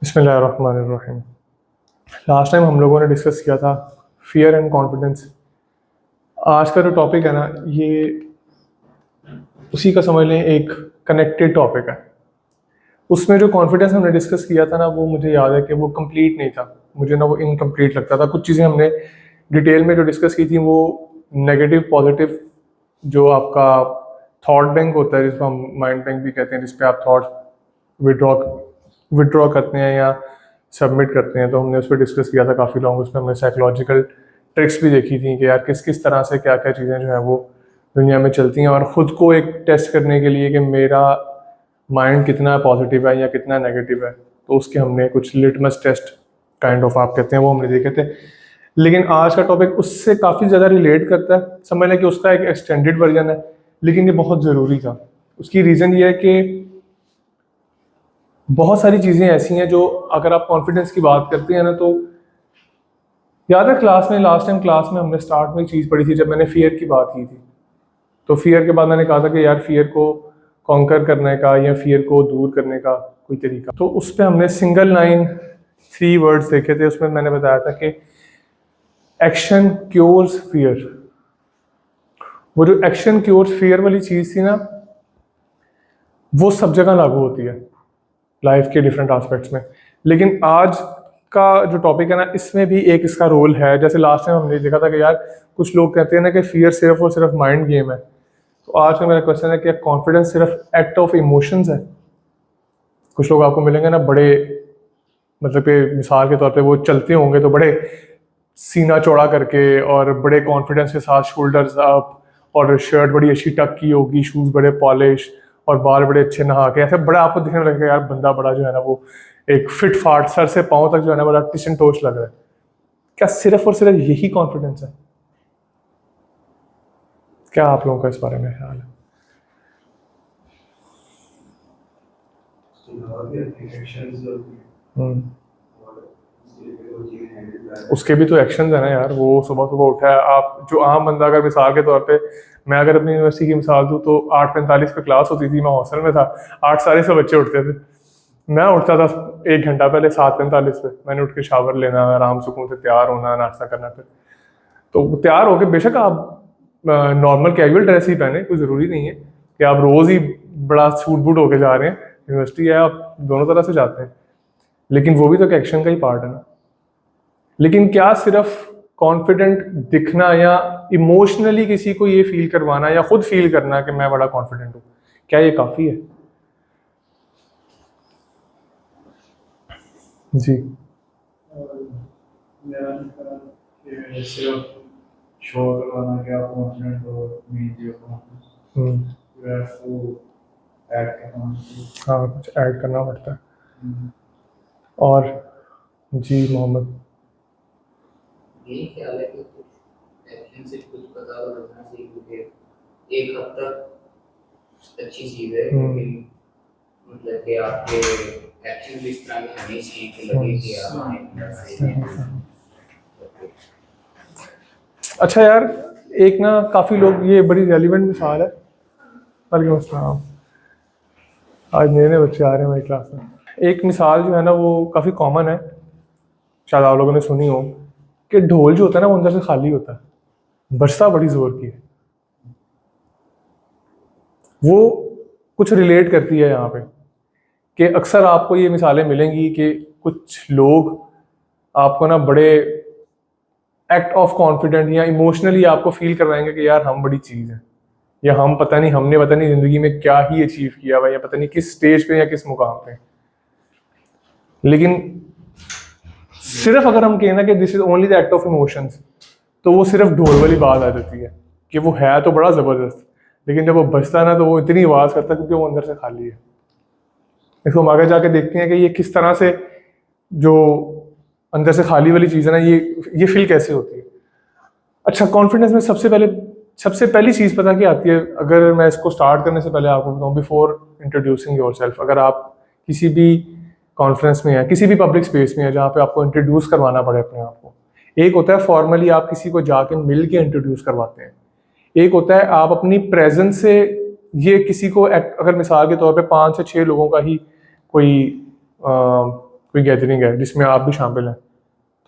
बिस्मिल्लाहिर्रहमानिर्रहीम। Last time हम लोगों ने डिस्कस किया था फियर एंड कॉन्फिडेंस। आज का जो टॉपिक है ना, ये उसी का समझ लें एक कनेक्टेड टॉपिक है। उसमें जो कॉन्फिडेंस हमने डिस्कस किया था ना, वो मुझे याद है कि वो कंप्लीट नहीं था। मुझे ना वो इनकम्प्लीट लगता था। कुछ चीज़ें हमने डिटेल में जो डिस्कस की थी वो नेगेटिव पॉजिटिव, जो आपका थॉट बैंक होता है, जिसको हम माइंड बैंक भी कहते हैं, जिस पे आप थॉट विड्रॉ विड्रॉ करते हैं या सबमिट करते हैं, तो हमने उस पर डिस्कस किया था काफ़ी लॉन्ग। उसमें हमने साइकोलॉजिकल ट्रिक्स भी देखी थी कि यार किस किस तरह से क्या क्या चीज़ें जो है वो दुनिया में चलती हैं, और ख़ुद को एक टेस्ट करने के लिए कि मेरा माइंड कितना पॉजिटिव है या कितना नेगेटिव है, तो उसके हमने कुछ लिटमस टेस्ट काइंड ऑफ आप कहते हैं वो हमने देखे थे। लेकिन आज का टॉपिक उससे काफ़ी ज़्यादा रिलेट करता है। समझ लें कि उसका एक एक्सटेंडेड वर्जन है, लेकिन ये बहुत ज़रूरी था। उसकी रीज़न ये है कि बहुत सारी चीज़ें ऐसी हैं जो, अगर आप कॉन्फिडेंस की बात करते हैं ना, तो याद है क्लास में, लास्ट टाइम क्लास में हमने स्टार्ट में एक चीज़ पढ़ी थी जब मैंने फियर की बात की थी। तो फियर के बाद मैंने कहा था कि यार फियर को कॉन्कर करने का या फियर को दूर करने का कोई तरीका। तो उस पर हमने सिंगल लाइन 3 वर्ड्स देखे थे। उसमें मैंने बताया था कि एक्शन क्योर्स फियर। वो जो एक्शन क्योर्स फियर वाली चीज़ थी ना, वो सब जगह लागू होती है लाइफ के डिफरेंट एस्पेक्ट्स में। लेकिन आज का जो टॉपिक है ना, इसमें भी एक इसका रोल है। जैसे लास्ट टाइम हमने देखा था कि यार कुछ लोग कहते हैं ना कि फियर सिर्फ और सिर्फ माइंड गेम है। तो आज का मेरा क्वेश्चन है कि कॉन्फिडेंस सिर्फ एक्ट ऑफ इमोशंस है? कुछ लोग आपको मिलेंगे ना, बड़े मतलब कि मिसाल के तौर पे वो चलते होंगे तो बड़े सीना चौड़ा करके और बड़े कॉन्फिडेंस के साथ, शोल्डर्स अप, और शर्ट बड़ी अच्छी टक की होगी, शूज़ बड़े पॉलिश और बाल बड़े अच्छे नहा के, ऐसे बड़ा आपको दिखने में लगेगा यार बंदा बड़ा जो है ना वो एक फिट फाट सर से पाँव तक जो है ना बड़ा टिशन टोच लग रहा है। क्या सिर्फ और सिर्फ यही कॉन्फिडेंस है? क्या आप लोगों का इस बारे में ख्याल है? उसके भी तो एक्शन है ना यार। वो सुबह सुबह उठा है, आप जो आम बंदा, अगर मिसाल के तौर पे मैं अगर अपनी यूनिवर्सिटी की मिसाल दूँ तो 8:45 पे क्लास होती थी, मैं हॉस्टल में था, 8 साढ़े 6 बच्चे उठते थे, मैं उठता था 1 घंटा पहले 7:45 पे। मैंने उठ के शावर लेना, आराम सुकून से तैयार होना, नाश्ता करना। फिर तो तैयार होके बेशक आप नॉर्मल कैजुअल ड्रेस ही पहने, कोई ज़रूरी नहीं है कि आप रोज़ ही बड़ा सूट बूट होके जा रहे हैं। यूनिवर्सिटी है, आप दोनों तरह से जाते हैं, लेकिन वो भी तो एक एक्शन का ही पार्ट है ना। लेकिन क्या सिर्फ कॉन्फिडेंट दिखना या इमोशनली किसी को ये फील करवाना या खुद फील करना कि मैं बड़ा कॉन्फिडेंट हूँ, क्या ये काफ़ी है? जी। सिर्फ शो करवाना कि आप कॉन्फिडेंट हो, मीडिया को ऐड करना। हाँ, कुछ ऐड करना पड़ता है। और जी मोहम्मद, यही ख्याल है कि कुछ एक्शन से कुछ पता लगना चाहिए, क्योंकि एक हद तक अच्छी चीज़ है, लेकिन मतलब कि आपके एक्शन भी इस तरह के होने चाहिए कि लगे कि आप अच्छा यार, एक ना काफ़ी लोग, ये बड़ी रेलिवेंट मिसाल है। वालेकुम अस्सलाम। आज नए नए बच्चे आ रहे हैं हमारी क्लास में। एक मिसाल जो है ना वो काफ़ी कॉमन है, शायद आप लोगों ने सुनी हो, कि ढोल जो होता है ना वो अंदर से खाली होता है, बरसा बड़ी ज़ोर की है। वो कुछ रिलेट करती है यहाँ पे कि अक्सर आपको ये मिसालें मिलेंगी कि कुछ लोग आपको ना बड़े एक्ट ऑफ कॉन्फिडेंट या इमोशनली आपको फील करवाएंगे कि यार हम बड़ी चीज़ है, या हम पता नहीं, हमने पता नहीं ज़िंदगी में क्या ही अचीव किया हुआ, या पता नहीं किस स्टेज पे या किस मुकाम पे। लेकिन सिर्फ अगर हम कहें ना कि this is only the act of emotions, तो वो सिर्फ ढोल वाली बात आ जाती है कि वो है तो बड़ा ज़बरदस्त, लेकिन जब वो बजता है ना तो वो इतनी आवाज़ करता है क्योंकि वो अंदर से खाली है। इसको हम आगे जाके देखते हैं कि ये किस तरह से, जो अंदर से खाली वाली चीज़ है ना, ये फील कैसे होती है। अच्छा, कॉन्फिडेंस में सबसे पहली चीज़ पता क्या आती है? अगर मैं इसको स्टार्ट करने से पहले आपको बताऊँ, बिफोर इंट्रोड्यूसिंग योरसेल्फ, अगर आप किसी भी कॉन्फ्रेंस में है, किसी भी पब्लिक स्पेस में है जहाँ पे आपको इंट्रोड्यूस करवाना पड़े अपने आप को, एक होता है फॉर्मली आप किसी को जाके मिल के इंट्रोड्यूस करवाते हैं, एक होता है आप अपनी प्रेजेंस से ये किसी को, अगर मिसाल के तौर पे 5 से 6 लोगों का ही कोई कोई गैदरिंग है जिसमें आप भी शामिल हैं,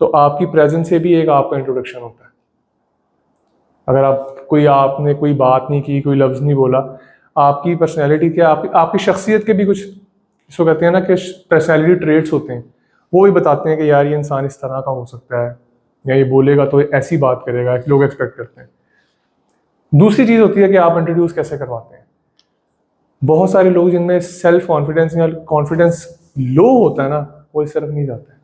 तो आपकी प्रेजेंस से भी एक आपका इंट्रोडक्शन होता है। अगर आपने कोई बात नहीं की, कोई लफ्ज़ नहीं बोला, आपकी पर्सनैलिटी क्या, आपकी शख्सियत के भी कुछ इसको कहते हैं ना कि पर्सनैलिटी ट्रेट्स होते हैं, वो भी बताते हैं कि यार ये इंसान इस तरह का हो सकता है, या ये बोलेगा तो ऐसी बात करेगा, लोग एक्सपेक्ट करते हैं। दूसरी चीज़ होती है कि आप इंट्रोड्यूस कैसे करवाते हैं। बहुत सारे लोग जिनमें सेल्फ कॉन्फिडेंस या कॉन्फिडेंस लो होता है ना, वो इस तरफ नहीं जाते हैं।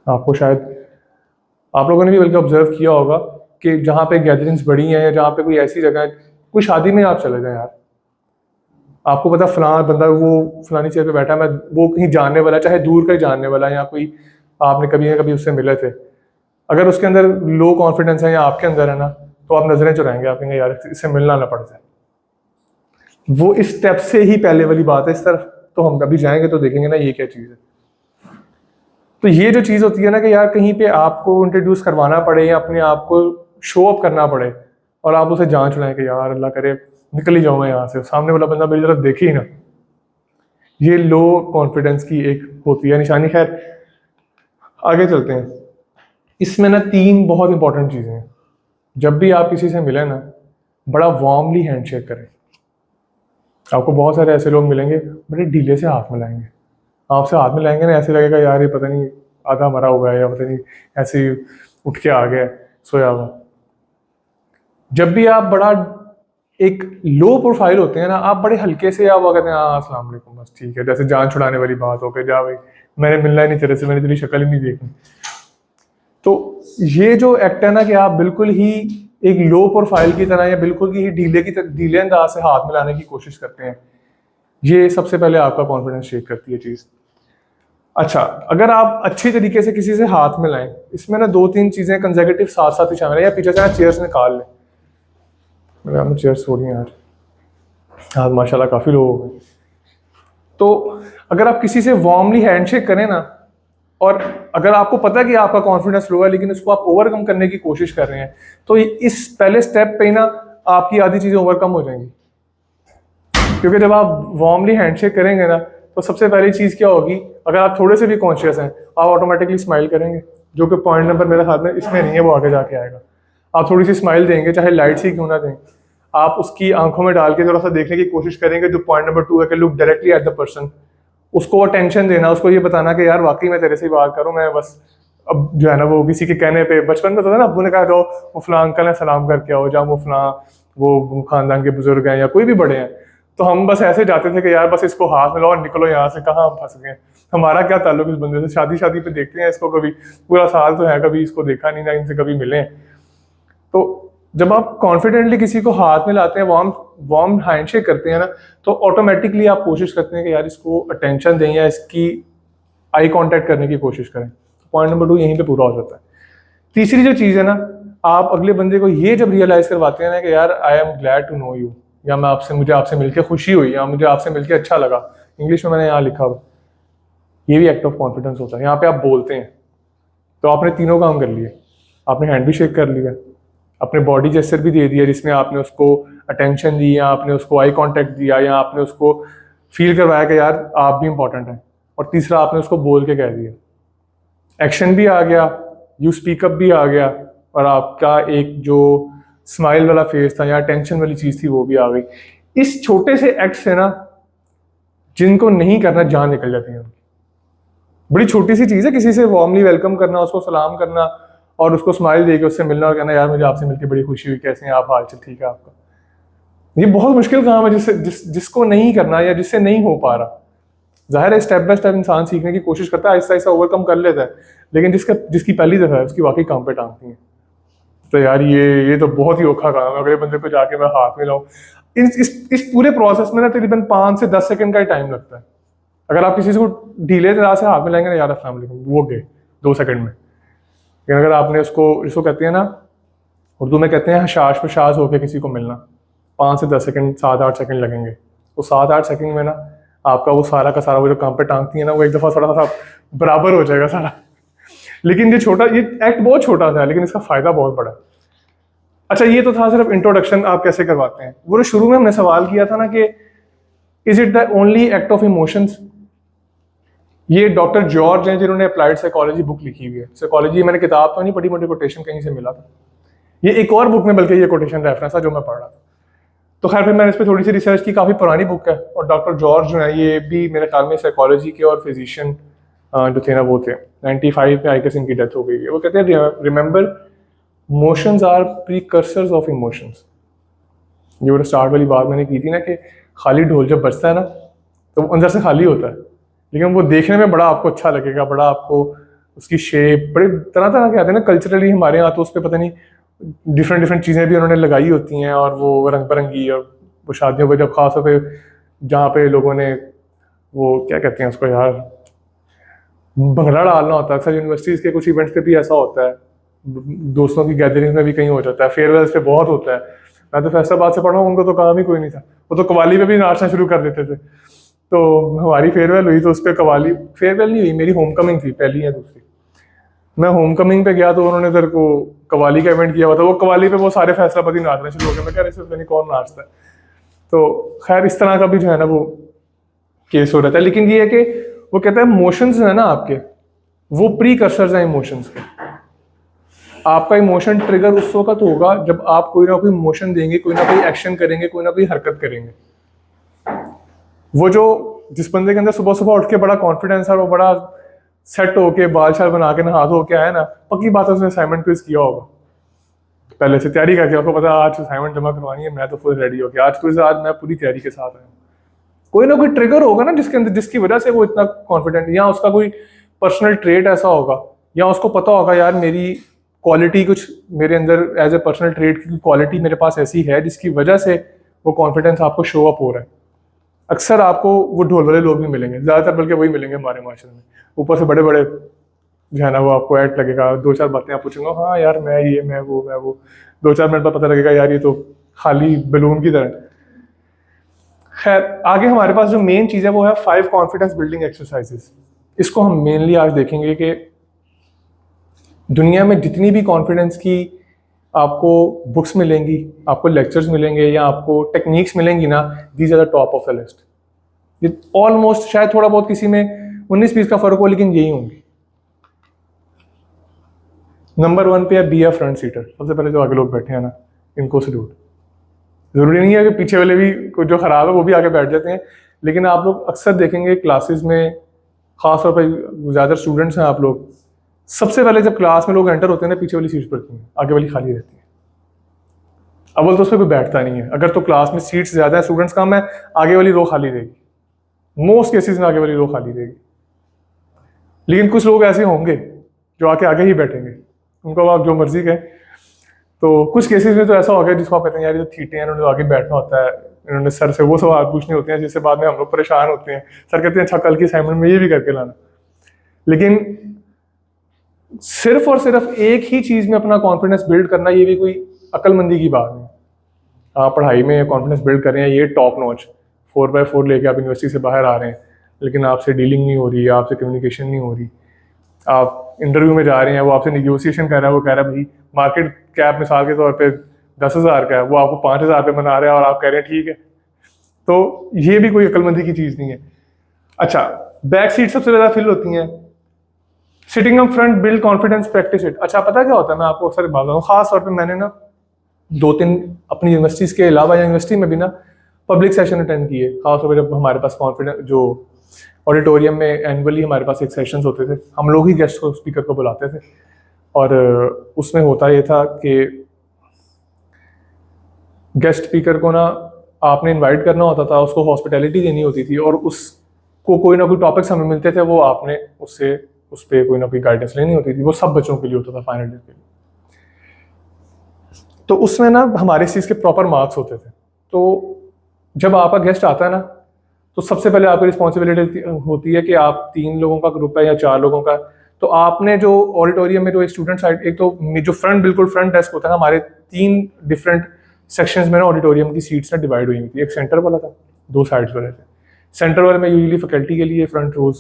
आपको शायद आप लोगों ने भी बल्कि ऑब्जर्व किया होगा कि जहाँ पे गैदरिंग्स बड़ी हैं या जहाँ पे कोई ऐसी जगह है, कोई शादी में आप चले जाएं यार, आपको पता फलाना बंदा वो फलानी चेयर पे बैठा है, मैं वो कहीं जानने वाला, चाहे दूर का ही जानने वाला है, या कोई आपने कभी ना कभी उससे मिले थे, अगर उसके अंदर लो कॉन्फिडेंस है या आपके अंदर है ना, तो आप नजरें चुराएंगे, आप कहेंगे यार इससे मिलना ना पड़ जाए। वो इस स्टेप से ही पहले वाली बात है, इस तरफ तो हम अभी जाएंगे तो देखेंगे ना ये क्या चीज़ है। तो ये जो चीज़ होती है ना कि यार कहीं पे आपको इंट्रोड्यूस करवाना पड़े या अपने आप को शो अप करना पड़े, और आप उसे जांच लाएं कि यार अल्लाह करे निकल ही जाऊँ मैं यहाँ से, सामने वाला बंदा मेरी तरफ देखे ही ना, ये लो कॉन्फिडेंस की एक होती है निशानी। खैर आगे चलते हैं। इसमें ना 3 बहुत इंपॉर्टेंट चीज़ें हैं। जब भी आप किसी से मिले ना, बड़ा वार्मली हैंडशेक करें। आपको बहुत सारे ऐसे लोग मिलेंगे बड़े ढीले से हाथ मिलाएंगे, आपसे हाथ मिलाएंगे ना, ऐसे लगेगा यार ये पता नहीं आधा मरा हुआ है या पता नहीं ऐसे ही उठ के आ गया सोया हुआ। जब भी आप बड़ा एक लो प्रोफाइल होते हैं ना, आप बड़े हल्के से आप कहते हैं हाँ अस्सलाम वालेकुम, बस ठीक है, जैसे जान छुड़ाने वाली बात हो गई, जा भाई मैंने मिलना ही नहीं तेरे से, मैंने तेरी शक्ल ही नहीं देखनी। तो ये जो एक्ट है ना कि आप बिल्कुल ही एक लो प्रोफाइल की तरह या बिल्कुल ही ढीले अंदाज से हाथ मिलाने की कोशिश करते हैं, ये सबसे पहले आपका कॉन्फिडेंस शेक करती है चीज़। अच्छा, अगर आप अच्छी तरीके से किसी से हाथ मिलाएं, इसमें ना 2-3 चीज़ें कंसेक्यूटिव साथ साथ ही शामिल है, या पीछे से आप चेयर्स निकाल लें, मैंने आपने चेयर्स छोड़ी हैं आज माशाल्लाह काफ़ी लोग हो गए। तो अगर आप किसी से वार्मली हैंडशेक करें ना, और अगर आपको पता है कि आपका कॉन्फिडेंस लो है लेकिन उसको आप ओवरकम करने की कोशिश कर रहे हैं, तो इस पहले स्टेप पे ही ना आपकी आधी चीज़ें ओवरकम हो जाएंगी। क्योंकि जब आप वार्मली हैंडशेक करेंगे ना, तो सबसे पहली चीज़ क्या होगी, अगर आप थोड़े से भी कॉन्शियस हैं, आप ऑटोमेटिकली स्माइल करेंगे, जो कि पॉइंट नंबर मेरे हाथ में इसमें नहीं है, वो आगे जाके आएगा। आप थोड़ी सी स्माइल देंगे, चाहे लाइट सी क्यों ना दें, आप उसकी आंखों में डाल के थोड़ा सा देखने की कोशिश करेंगे, जो पॉइंट नंबर 2 है कि look directly at the person, उसको अटेंशन देना, उसको ये बताना कि यार वाकई मैं तेरे से ही बात करूँ, मैं बस अब जो है ना वो किसी के कहने पे, बचपन में तो था ना अब्बू ने कहा जाओ वो फलां अंकल है सलाम करके आओ, जाओ वो फलां वो खानदान के बुजुर्ग हैं या कोई भी बड़े हैं, तो हम बस ऐसे जाते थे कि यार बस इसको हाथ मिलाओ और निकलो यहाँ से, कहाँ हम फंस गए, हमारा क्या ताल्लुक इस बंदे से, शादी पे देखते हैं इसको, कभी पूरा साल तो है कभी इसको देखा नहीं ना, इनसे कभी मिले। तो जब आप कॉन्फिडेंटली किसी को हाथ में लाते हैं, वार्म हैंडशेक करते हैं ना, तो ऑटोमेटिकली आप कोशिश करते हैं कि यार इसको अटेंशन दें या इसकी आई कांटेक्ट करने की कोशिश करें। पॉइंट नंबर 2 यहीं पे पूरा हो जाता है। तीसरी जो चीज़ है ना, आप अगले बंदे को ये जब रियलाइज करवाते हैं ना कि यार I am glad to know you, या मुझे आपसे मिलकर खुशी हुई, या मुझे आपसे मिलकर अच्छा लगा, इंग्लिश में मैंने यहाँ लिखा हुआ, ये भी एक्ट ऑफ कॉन्फिडेंस होता है। यहाँ पे आप बोलते हैं तो आपने तीनों काम कर लिए, आपने हैंड भी शेक कर लिया, अपने बॉडी जेस्चर भी दे दिया जिसमें आपने उसको अटेंशन दी, या आपने उसको आई कांटेक्ट दिया, या आपने उसको फील करवाया कि यार आप भी इंपॉर्टेंट हैं, और तीसरा आपने उसको बोल के कह दिया। एक्शन भी आ गया, यू स्पीकअप भी आ गया, और आपका एक जो स्माइल वाला फेस था या टेंशन वाली चीज़ थी वो भी आ गई। इस छोटे से एक्ट से ना जिनको नहीं करना जान निकल जाती है उनकी। बड़ी छोटी सी चीज़ है, किसी से वार्मली वेलकम करना, उसको सलाम करना और उसको स्माइल देके उससे मिलना और कहना यार मुझे आपसे मिलकर बड़ी खुशी हुई, कैसे हैं आप, हाल चाल ठीक है आपका। ये बहुत मुश्किल काम है जिसको नहीं करना या जिससे नहीं हो पा रहा। जाहिर है स्टेप बाय स्टेप इंसान सीखने की कोशिश करता है, आहिस्ता आहिस्ता ओवरकम कर लेता है, लेकिन जिसकी पहली दफ़ा है उसकी वाकई काम पे टांगती है। तो यार ये तो बहुत ही औखा काम है, अगले बंदे को जाके मैं हाथ में लाऊं। इस पूरे प्रोसेस में ना तकरीबन 5 से 10 सेकंड का ही टाइम लगता है। अगर आप किसी को ढीले तरह से हाथ में लाएंगे ना, यार अस्सलाम वालेकुम, वो गए 2 सेकंड में। लेकिन अगर आपने इसको कहते हैं ना, उर्दू में कहते हैं हशाश पशाश होकर किसी को मिलना, 5 से 10 सेकंड 7-8 सेकंड लगेंगे। तो 7-8 सेकंड में ना आपका वो सारा का सारा वो जो काम पे टांगती है ना, वो एक दफ़ा थोड़ा सा बराबर हो जाएगा सारा। लेकिन ये एक्ट बहुत छोटा सा है, लेकिन इसका फ़ायदा बहुत बड़ा है। अच्छा, ये तो था सिर्फ इंट्रोडक्शन, आप कैसे करवाते हैं। वो जो शुरू में हमने सवाल किया था ना कि is it the only act of emotions, ये डॉक्टर जॉर्ज हैं जिन्होंने अप्लाइड साइकोलॉजी बुक लिखी हुई है। साइकोलॉजी मैंने किताब तो नहीं पढ़ी, मुझे कोटेशन कहीं से मिला था। ये एक और बुक में बल्कि ये कोटेशन रेफरेंस था जो मैं पढ़ रहा था। तो खैर फिर मैंने इस पर थोड़ी सी रिसर्च की, काफ़ी पुरानी बुक है। और डॉक्टर जॉर्ज जो है ये भी मेरे ख्याल में साइकोलॉजी के और फिजिशियन जो थे ना वो थे। 95 में आई गेस इनकी डेथ हो गई है। वो कहते हैं remember motions are precursors of emotions. ये वो स्टार्ट वाली बात मैंने की थी ना कि खाली ढोल जब बजता है ना तो वो अंदर से खाली होता है, लेकिन वो देखने में बड़ा आपको अच्छा लगेगा, बड़ा आपको उसकी शेप बड़े तरह तरह के आते हैं ना। कल्चरली हमारे यहाँ तो उस पर पता नहीं डिफरेंट डिफरेंट चीज़ें भी उन्होंने लगाई होती हैं, और वो रंग बिरंगी, और वो शादियों पर जब खास तौर पे जहाँ पे लोगों ने वो क्या कहते हैं उसको यार, भंगड़ा डालना होता है। अक्सर यूनिवर्सिटीज़ के कुछ इवेंट्स पे भी ऐसा होता है, दोस्तों की गैदरिंग में भी कहीं हो जाता है, फेयरवेल्स पे बहुत होता है। मैं तो फैसलाबाद से पढ़ा हूँ, उनको तो काम ही कोई नहीं था, वो तो कवाली पे भी नाचना शुरू कर देते थे। तो हमारी फेयरवेल हुई तो उस पर कवाली, फेयरवेल नहीं हुई, मेरी होम कमिंग थी, पहली या दूसरी। मैं होम कमिंग पे गया तो उन्होंने इधर को कवाली का इवेंट किया हुआ था। वो कवाली पे वो सारे फैसलाबादी नाचना शुरू हो गए। मैं कह रहा नहीं कौन नाचता है। तो खैर इस तरह का भी जो है ना वो केस हो रहा था। लेकिन ये है कि वो कहता है मोशंस है ना आपके, वो प्रीकर्सर्स हैं इमोशंस के। आपका इमोशन ट्रिगर उस वक्त होगा जब आप कोई ना कोई इमोशन देंगे, कोई ना कोई एक्शन करेंगे, कोई ना कोई हरकत करेंगे। वो जो जिस बंदे के अंदर सुबह सुबह उठ के बड़ा कॉन्फिडेंस है, वो बड़ा सेट होके बाल शाल बना के नहा धो के आया ना, पक्की बात है उसने असाइनमेंट क्विज किया होगा, पहले से तैयारी करके। आपको पता आज असाइनमेंट जमा करवानी है, मैं तो फुल रेडी हो गया, आज क्विज, आज मैं पूरी तैयारी के साथ आया। कोई ना कोई ट्रिगर होगा ना जिसके अंदर, जिसकी वजह से वो इतना कॉन्फिडेंट, या उसका कोई पर्सनल ट्रेट ऐसा होगा, या उसको पता होगा यार मेरी क्वालिटी कुछ मेरे अंदर एज ए पर्सनल ट्रेट की क्वालिटी मेरे पास ऐसी है जिसकी वजह से वो कॉन्फिडेंस आपको शो अप हो रहा है। अक्सर आपको वो ढोल वाले लोग भी मिलेंगे, ज़्यादातर बल्कि वही मिलेंगे हमारे माशरे में। ऊपर से बड़े बड़े जो है ना वो आपको ऐड लगेगा, दो चार बातें आप पूछूंगा, हाँ यार मैं ये मैं वो, 2-4 मिनट बाद पता लगेगा यार ये तो खाली बैलून की तरह। खैर आगे हमारे पास जो मेन चीज़ है वो है 5 कॉन्फिडेंस बिल्डिंग एक्सरसाइजेस। इसको हम मेनली आज देखेंगे कि दुनिया में जितनी भी कॉन्फिडेंस की आपको बुक्स मिलेंगी, आपको लेक्चर्स मिलेंगे, या आपको टेक्निक्स मिलेंगी ना, these are the top of the list. ये ऑलमोस्ट, शायद थोड़ा बहुत किसी में 19-20 का फर्क हो, लेकिन यही होंगी। नंबर 1 पे है बी अ फ्रंट सीटर। सबसे पहले जो आगे लोग बैठे हैं ना, इनको सल्यूट। ज़रूरी नहीं है कि पीछे वाले भी कुछ जो ख़राब है वो भी आगे बैठ जाते हैं, लेकिन आप लोग अक्सर देखेंगे क्लासेस में, ख़ासतौर पर ज़्यादातर स्टूडेंट्स हैं आप लोग, सबसे पहले जब क्लास में लोग एंटर होते हैं ना, पीछे वाली सीट्स पड़ती हैं, आगे वाली खाली रहती है। अव्वल तो उस पर कोई बैठता नहीं है। अगर तो क्लास में सीट्स ज़्यादा है, स्टूडेंट्स कम है, आगे वाली रो खाली रहेगी। मोस्ट केसेस में आगे वाली रो खाली रहेगी। लेकिन कुछ लोग ऐसे होंगे जो आके आगे ही बैठेंगे, उनको आप जो मर्जी कहें। तो कुछ केसेस में तो ऐसा हो गया जिसको आप कहते हैं यार ये तो थीटे हैं, इन्होंने तो आगे बैठना होता है, इन्होंने सर से वो सवाल पूछने होते हैं जिससे बाद में हम लोग परेशान होते हैं। सर कहते हैं अच्छा कल की असाइनमेंट में ये भी करके लाना। लेकिन सिर्फ और सिर्फ एक ही चीज़ में अपना कॉन्फिडेंस बिल्ड करना, ये भी कोई अक्लमंदी की बात नहीं। आप पढ़ाई में कॉन्फिडेंस बिल्ड कर रहे हैं, ये टॉप नॉच 4x4 लेके आप यूनिवर्सिटी से बाहर आ रहे हैं, लेकिन आपसे डीलिंग नहीं हो रही, आपसे कम्युनिकेशन नहीं हो रही। आप इंटरव्यू में जा रहे हैं, वो आपसे निगोसिएशन कर रहा है, वो कह रहा है भाई मार्केट कैप मिसाल के तौर पे 10,000 का है, वो आपको 5,000 पे बना रहा है, और आप कह रहे हैं ठीक है। तो ये भी कोई अक्लमंदी की चीज़ नहीं है। अच्छा, बैक सीट सबसे ज़्यादा फिल होती हैं। Sitting up front build confidence, practice it. अच्छा पता क्या होता है, मैं आपको अक्सर बात बताऊँ, खास तौर पे मैंने ना 2-3 अपनी यूनिवर्सिटीज के अलावा या यूनिवर्सिटी में भी ना पब्लिक सेशन अटेंड किए। खासतौर पर जब हमारे पास कॉन्फिडेंस जो ऑडिटोरियम में एनुअली हमारे पास एक सेशंस होते थे, हम लोग ही गेस्ट स्पीकर को बुलाते थे, और उसमें होता ये था कि गेस्ट स्पीकर को ना आपने इनवाइट करना होता था, उसको हॉस्पिटैलिटी देनी होती थी, और उसको कोई ना कोई टॉपिक्स हमें मिलते थे, वो आपने उससे उस पर कोई ना कोई गाइडेंस लेनी होती थी। वो सब बच्चों के लिए होता था फाइनल ईयर के लिए। तो उसमें ना हमारे चीज़ के प्रॉपर मार्क्स होते थे। तो जब आपका गेस्ट आता है ना, तो सबसे पहले आपकी रिस्पॉन्सिबिलिटी होती है कि आप 3 लोगों का ग्रुप है या 4 लोगों का, तो आपने जो ऑडिटोरियम में जो एक स्टूडेंट साइड, एक तो जो फ्रंट बिल्कुल फ्रंट डेस्क होता है, हमारे 3 डिफरेंट सेक्शंस में ना ऑडिटोरियम की सीट्स ना डिवाइड हुई हुई थी। एक सेंटर वाला था, 2 साइड्स वाले थे। सेंटर वाले में यूजुअली फैकल्टी के लिए फ्रंट रोज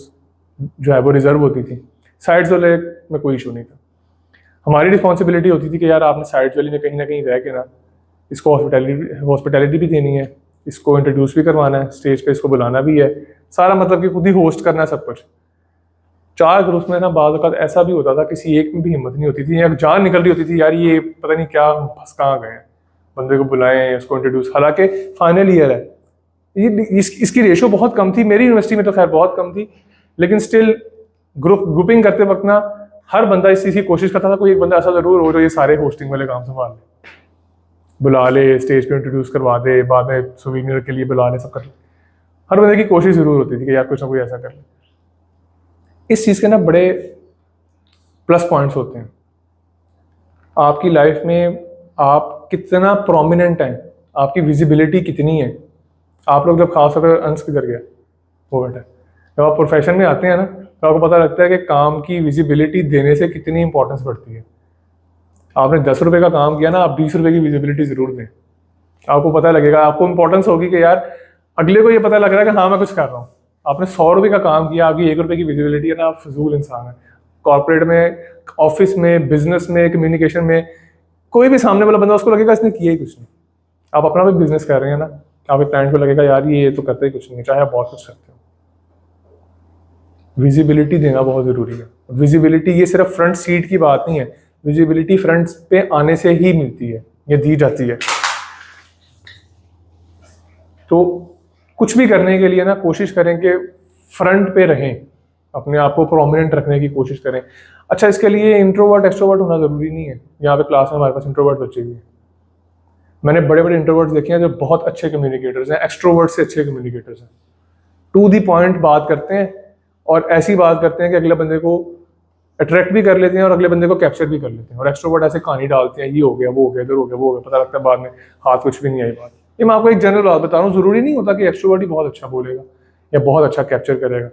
जो है वो रिजर्व होती थी, साइड्स वाले में कोई इशू नहीं था। हमारी रिस्पॉन्सिबिलिटी होती थी कि यार आपने साइड्स वाली में कहीं ना कहीं रह के ना इसको हॉस्पिटैलिटी भी देनी है, इसको इंट्रोड्यूस भी करवाना है, स्टेज पे इसको बुलाना भी है, सारा मतलब कि खुद ही होस्ट करना है सब कुछ। 4 ग्रुप्स में ना बाज़ औक़ात ऐसा भी होता था, किसी एक में भी हिम्मत नहीं होती थी या जान निकल रही होती थी यार ये पता नहीं क्या फंस कहाँ गए हैं, बंदे को बुलाएं उसको इंट्रोड्यूस, हालांकि फाइनल ईयर है। इसकी रेशो बहुत कम थी, मेरी यूनिवर्सिटी में तो खैर बहुत कम थी, लेकिन स्टिल ग्रुपिंग करते वक्त ना हर बंदा इस चीज़ की कोशिश करता था कोई एक बंदा ऐसा ज़रूर हो जो ये सारे होस्टिंग वाले काम संभाल ले, बुला ले, स्टेज पे इंट्रोड्यूस करवा दे, बाद में सुवीनियर के लिए बुला ले, सब कर ले। हर बंदे की कोशिश ज़रूर होती थी कि यार कुछ ना कोई ऐसा कर ले। इस चीज़ के ना बड़े प्लस पॉइंट्स होते हैं आपकी लाइफ में, आप कितना प्रोमिनेंट हैं, आपकी विजिबिलिटी कितनी है। आप लोग जब खास तौर पर अंश किधर गया वो बेटा, जब आप प्रोफेशन में आते हैं ना तो आपको पता लगता है कि काम की विजिबिलिटी देने से कितनी इंपॉर्टेंस बढ़ती है। आपने 10 रुपये का काम किया ना, आप 20 रुपये की विजिबिलिटी ज़रूर दें, आपको पता लगेगा, आपको इंपॉर्टेंस होगी कि यार अगले को ये पता लग रहा है कि हाँ मैं कुछ कर रहा हूँ। आपने 100 रुपये का काम किया, आपकी 1 रुपये की विजिबिलिटी है ना, आप फजूल इंसान है। कॉर्पोरेट में, ऑफिस में, बिजनेस में, कम्युनिकेशन में कोई भी सामने वाला बंदा उसको लगेगा इसने किया ही कुछ नहीं। आप अपना भी बिजनेस कर रहे हैं ना, आपके क्लाइंट को लगेगा यार ये तो करते ही कुछ नहीं, चाहे आप बहुत कुछ करते हो। विजिबिलिटी देना बहुत ज़रूरी है। विजिबिलिटी ये सिर्फ फ्रंट सीट की बात नहीं है, विजिबिलिटी फ्रंट पे आने से ही मिलती है, ये दी जाती है। तो कुछ भी करने के लिए ना कोशिश करें कि फ्रंट पे रहें, अपने आप को प्रोमिनेंट रखने की कोशिश करें। अच्छा, इसके लिए इंट्रोवर्ट एक्सट्रोवर्ट होना ज़रूरी नहीं है। यहाँ पे क्लास में हमारे पास इंट्रोवर्ट बच्चे भी हैं, मैंने बड़े बड़े इंट्रोवर्ट्स देखे हैं जो बहुत अच्छे कम्युनिकेटर्स हैं, एक्सट्रोवर्ट से अच्छे कम्युनिकेटर्स हैं, टू दी पॉइंट बात करते हैं और ऐसी बात करते हैं कि अगले बंदे को अट्रैक्ट भी कर लेते हैं और अगले बंदे को कैप्चर भी कर लेते हैं। और एक्सट्रोवर्ट ऐसे कहानी डालते हैं, ये हो गया, वो हो गया, इधर हो गया, वो हो गया, पता लगता है बाद में हाथ कुछ भी नहीं आई बात। ये मैं आपको एक जनरल बात बता रहा हूँ, ज़रूरी नहीं होता कि एक्सट्रोवर्ट ही बहुत अच्छा बोलेगा या बहुत अच्छा कैप्चर करेगा।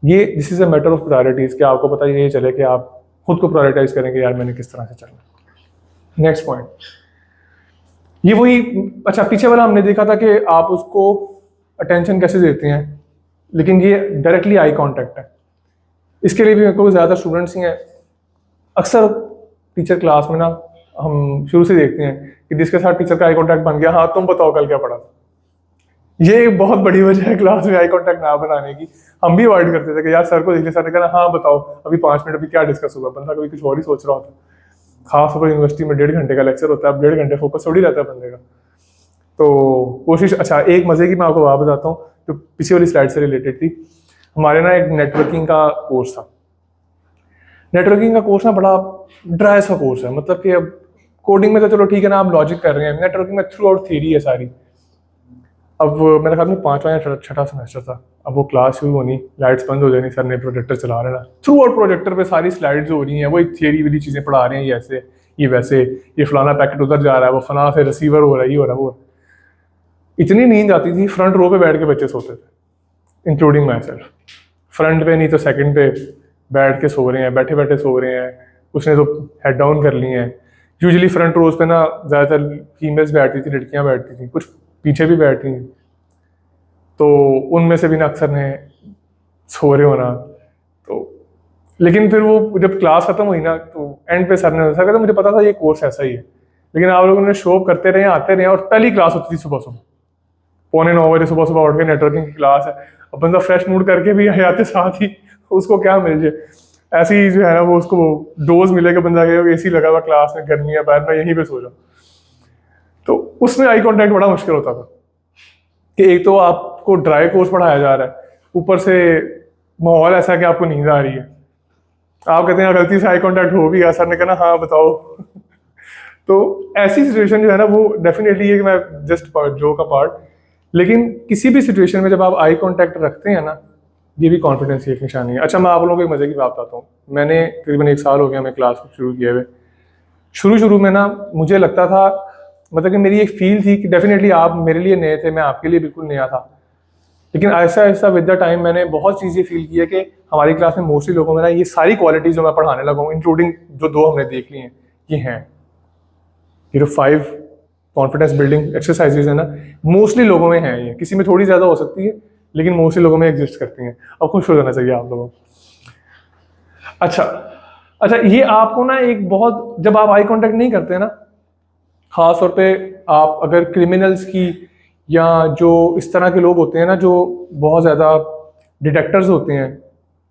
ये this is a matter of priorities, कि आपको पता ये चले कि आप खुद को प्रायोरिटाइज करेंगे, यार मैंने किस तरह से चलना। नेक्स्ट पॉइंट, ये वही, अच्छा पीछे वाला हमने देखा था कि आप उसको अटेंशन कैसे देते हैं, लेकिन ये डायरेक्टली आई कांटेक्ट है। इसके लिए भी मेरे को ज़्यादा स्टूडेंट्स ही हैं। अक्सर टीचर क्लास में ना हम शुरू से देखते हैं कि जिसके साथ टीचर का आई कांटेक्ट बन गया, हाँ तुम बताओ कल क्या पढ़ा था। ये एक बहुत बड़ी वजह है क्लास में आई कांटेक्ट ना बनाने की। हम भी अवॉइड करते थे कि यार सर को देख लिया, सर ने कहा हाँ बताओ अभी 5 मिनट अभी क्या डिस्कस हुआ, बंदा कभी कुछ और ही सोच रहा होता। खास तौर पर यूनिवर्सिटी में 1.5 घंटे का लेक्चर होता है, अब 1.5 घंटे फोकस थोड़ी रहता है बंदे का। तो कोशिश, अच्छा एक मजे की मैं आपको बात बताता हूँ जो पीछे वाली स्लाइड से रिलेटेड थी। हमारे ना एक नेटवर्किंग का कोर्स था। नेटवर्किंग का कोर्स ना बड़ा ड्राई सा कोर्स है, मतलब कि अब कोडिंग में तो चलो ठीक है ना, आप लॉजिक कर रहे हैं, नेटवर्किंग में थ्रू आउट थियरी है सारी। अब मेरे ख्याल में 5वां या 6ठा सेमेस्टर था। अब वो क्लास शुरू होनी, लाइट्स बंद हो जानी, सर ने प्रोजेक्टर चला रहे ना, थ्रू आउट प्रोजेक्टर पे सारी स्लाइड्स हो रही हैं, वो एक थियरी वाली चीज़ें पढ़ा रहे हैं, ये ऐसे, ये वैसे, ये फलाना पैकेट उधर जा रहा है, वो फलाना से रिसीवर हो रहा है, ये हो रहा है, वो। इतनी नींद आती थी, फ्रंट रो पे बैठ के बच्चे सोते थे, इंक्लूडिंग माई सेल्फ। फ्रंट पे नहीं तो सेकंड पे बैठ के सो रहे हैं, बैठे बैठे सो रहे हैं, उसने तो हेड डाउन कर लिए हैं। यूजुअली फ्रंट रोज पे ना ज़्यादातर फीमेल्स बैठती थी, लड़कियां बैठती थी, कुछ पीछे भी बैठती थी, तो उनमें से भी ना अक्सर ने सो रहे होना। तो लेकिन फिर वो जब क्लास खत्म हुई ना तो एंड पे सर ने कहा, मुझे पता था ये कोर्स ऐसा ही है, लेकिन आप लोगों ने शो अप करते रहे, आते रहे, और पहली क्लास होती थी सुबह सुबह 8:45 बजे, सुबह सुबह उठ के नेटवर्किंग की क्लास है। अब बंदा फ्रेश मूड करके भी आते साथ ही उसको क्या मिल जाए, ऐसी जो है ना वो उसको डोज मिलेगा, बंदा एसी लगा हुआ क्लास में, गर्मी है बाहर, मैं यहीं पे सो जाऊँ। तो उसमें आई कांटेक्ट बड़ा मुश्किल होता था कि एक तो आपको ड्राई कोर्स पढ़ाया जा रहा है, ऊपर से माहौल ऐसा है कि आपको नींद आ रही है, आप कहते हैं गलती से आई कांटेक्ट हो भी गया, सर ने कहना हाँ बताओ। तो ऐसी सिचुएशन जो है ना वो डेफिनेटली है कि मैं जस्ट जो का पार्ट, लेकिन किसी भी सिचुएशन में जब आप आई कांटेक्ट रखते हैं ना, ये भी कॉन्फिडेंस की एक निशानी है। अच्छा मैं आप लोगों को एक मजे की बात बताता हूँ। मैंने तकरीबन 1 साल हो गया मैं क्लास शुरू किए हुए। शुरू में ना मुझे लगता था, मतलब कि मेरी एक फील थी कि डेफिनेटली आप मेरे लिए नए थे, मैं आपके लिए बिल्कुल नया था, लेकिन ऐसा ऐसा विद द टाइम मैंने बहुत चीज़ें फील की है कि हमारी क्लास में मोस्टली लोगों में ना ये सारी क्वालिटीज़ जो मैं पढ़ाने लगा हूँ, इंक्लूडिंग जो 2 हमने देख ली हैं, ये हैं। ये जो 5 कॉन्फिडेंस बिल्डिंग एक्सरसाइजेज है ना, मोस्टली लोगों में हैं। ये किसी में थोड़ी ज़्यादा हो सकती है, लेकिन मोस्टली लोगों में एग्जिस्ट करती हैं। अब खुश हो जाना चाहिए आप लोगों को। अच्छा ये आपको ना एक बहुत, जब आप आई कांटेक्ट नहीं करते ना, खास तौर पे आप अगर क्रिमिनल्स की या जो इस तरह के लोग होते हैं ना जो बहुत ज़्यादा डिटेक्टर्स होते हैं,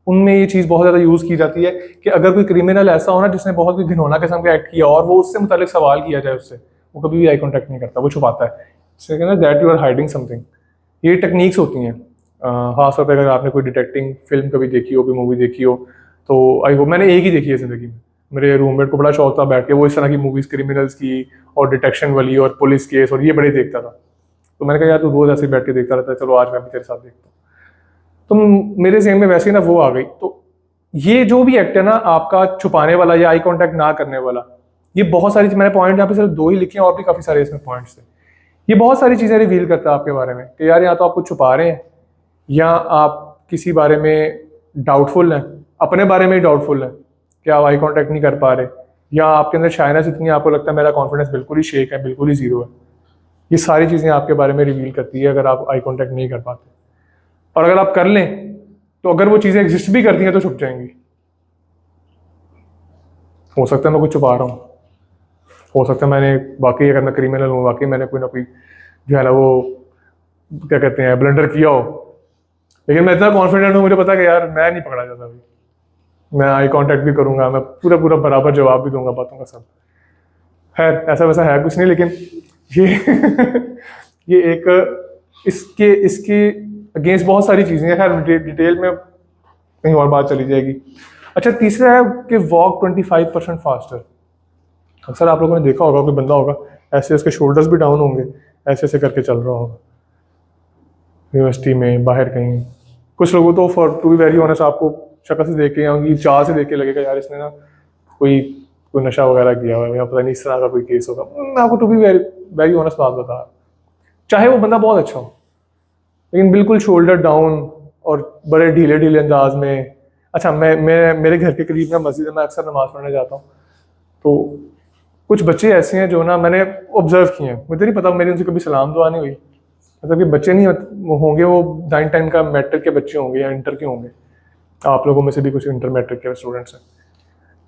उनमें ये चीज़ बहुत ज़्यादा यूज़ की जाती है कि अगर कोई क्रिमिनल ऐसा हो ना जिसने बहुत कोई घिनौना किस्म का एक्ट किया और वो उससे मुतालिक सवाल किया जाए उससे, वो कभी भी आई कॉन्टैक्ट नहीं करता, वो छुपाता है। इससे कहना that you are hiding something. ये टेक्निक्स होती हैं। खासतौर पर अगर आपने कोई डिटेक्टिंग फिल्म कभी देखी हो, कोई मूवी देखी हो, तो आई होप, मैंने एक ही देखी है ज़िंदगी में। मेरे रूममेट को बड़ा शौक था बैठ के वो इस तरह की मूवीज़ क्रिमिनल्स की और डिटेक्शन वाली और पुलिस केस और ये बड़े देखता था। तो मैंने कहा यार तू रोज़ ऐसे बैठ के देखता रहता है, चलो आज मैं भी तेरे साथ देखता हूँ। तो मेरे जहन में वैसे ही ना वो आ गई। तो ये जो भी एक्ट है ना आपका, छुपाने वाला या आई कांटेक्ट ना करने वाला, ये बहुत सारी, मैंने पॉइंट यहाँ पे सिर्फ 2 ही लिखे हैं और भी काफ़ी सारे इसमें पॉइंट्स थे। ये बहुत सारी चीज़ें रिवील करता है आपके बारे में कि यार या तो आप कुछ छुपा रहे हैं, या आप किसी बारे में डाउटफुल हैं, अपने बारे में ही डाउटफुल हैं कि आप आई कांटेक्ट नहीं कर पा रहे, या आपके अंदर शायनेस इतनी है आपको लगता है मेरा कॉन्फिडेंस बिल्कुल ही शेक है, बिल्कुल ही ज़ीरो है। ये सारी चीज़ें आपके बारे में रिवील करती है अगर आप आई कांटेक्ट नहीं कर पाते। और अगर आप कर लें तो अगर वो चीज़ें एग्जिस्ट भी करती हैं तो छुप जाएंगी। हो सकता है मैं कुछ छुपा रहा हूँ, हो सकता है मैंने वाकई, अगर मैं क्रिमिनल हूँ, वाकई मैंने कोई ना कोई जो है ना वो क्या कहते हैं ब्लंडर किया हो, लेकिन मैं इतना कॉन्फिडेंट हूँ, मुझे पता है कि यार मैं नहीं पकड़ा जाता अभी, मैं आई कांटेक्ट भी करूँगा, मैं पूरा पूरा बराबर जवाब भी दूंगा बातों का सब। खैर ऐसा वैसा है कुछ नहीं, लेकिन ये ये एक इसके इसके अगेंस्ट बहुत सारी चीज़ें हैं। खैर डिटेल में कहीं और बात चली जाएगी। अच्छा, तीसरा है कि वॉक 25% फास्टर। अक्सर आप लोगों ने देखा होगा, कोई बंदा होगा ऐसे, उसके शोल्डर्स भी डाउन होंगे, ऐसे ऐसे करके चल रहा होगा यूनिवर्सिटी में, बाहर कहीं। कुछ लोगों तो for to be very honest आपको शक्ल से देख के या उनकी चाल से देख के लगेगा यार इसने ना कोई नशा वगैरह किया हुआ है या पता नहीं इस तरह का कोई केस होगा। मैं आपको to be very very honest बात बता, चाहे वो बंदा बहुत अच्छा हो, लेकिन बिल्कुल शोल्डर डाउन और बड़े ढीले ढीले अंदाज में। अच्छा, मैं मेरे घर के करीब ना मस्जिद है, मैं अक्सर नमाज़ पढ़ने जाता हूँ, तो कुछ बच्चे ऐसे हैं जो ना मैंने ऑब्जर्व किए हैं, मुझे नहीं पता मेरी उनसे कभी सलाम दुआ नहीं हुई, मतलब कि बच्चे नहीं होंगे, वो 9-10 का मैट्रिक के बच्चे होंगे या इंटर के होंगे, आप लोगों में से भी कुछ इंटर मैट्रिक के स्टूडेंट्स हैं।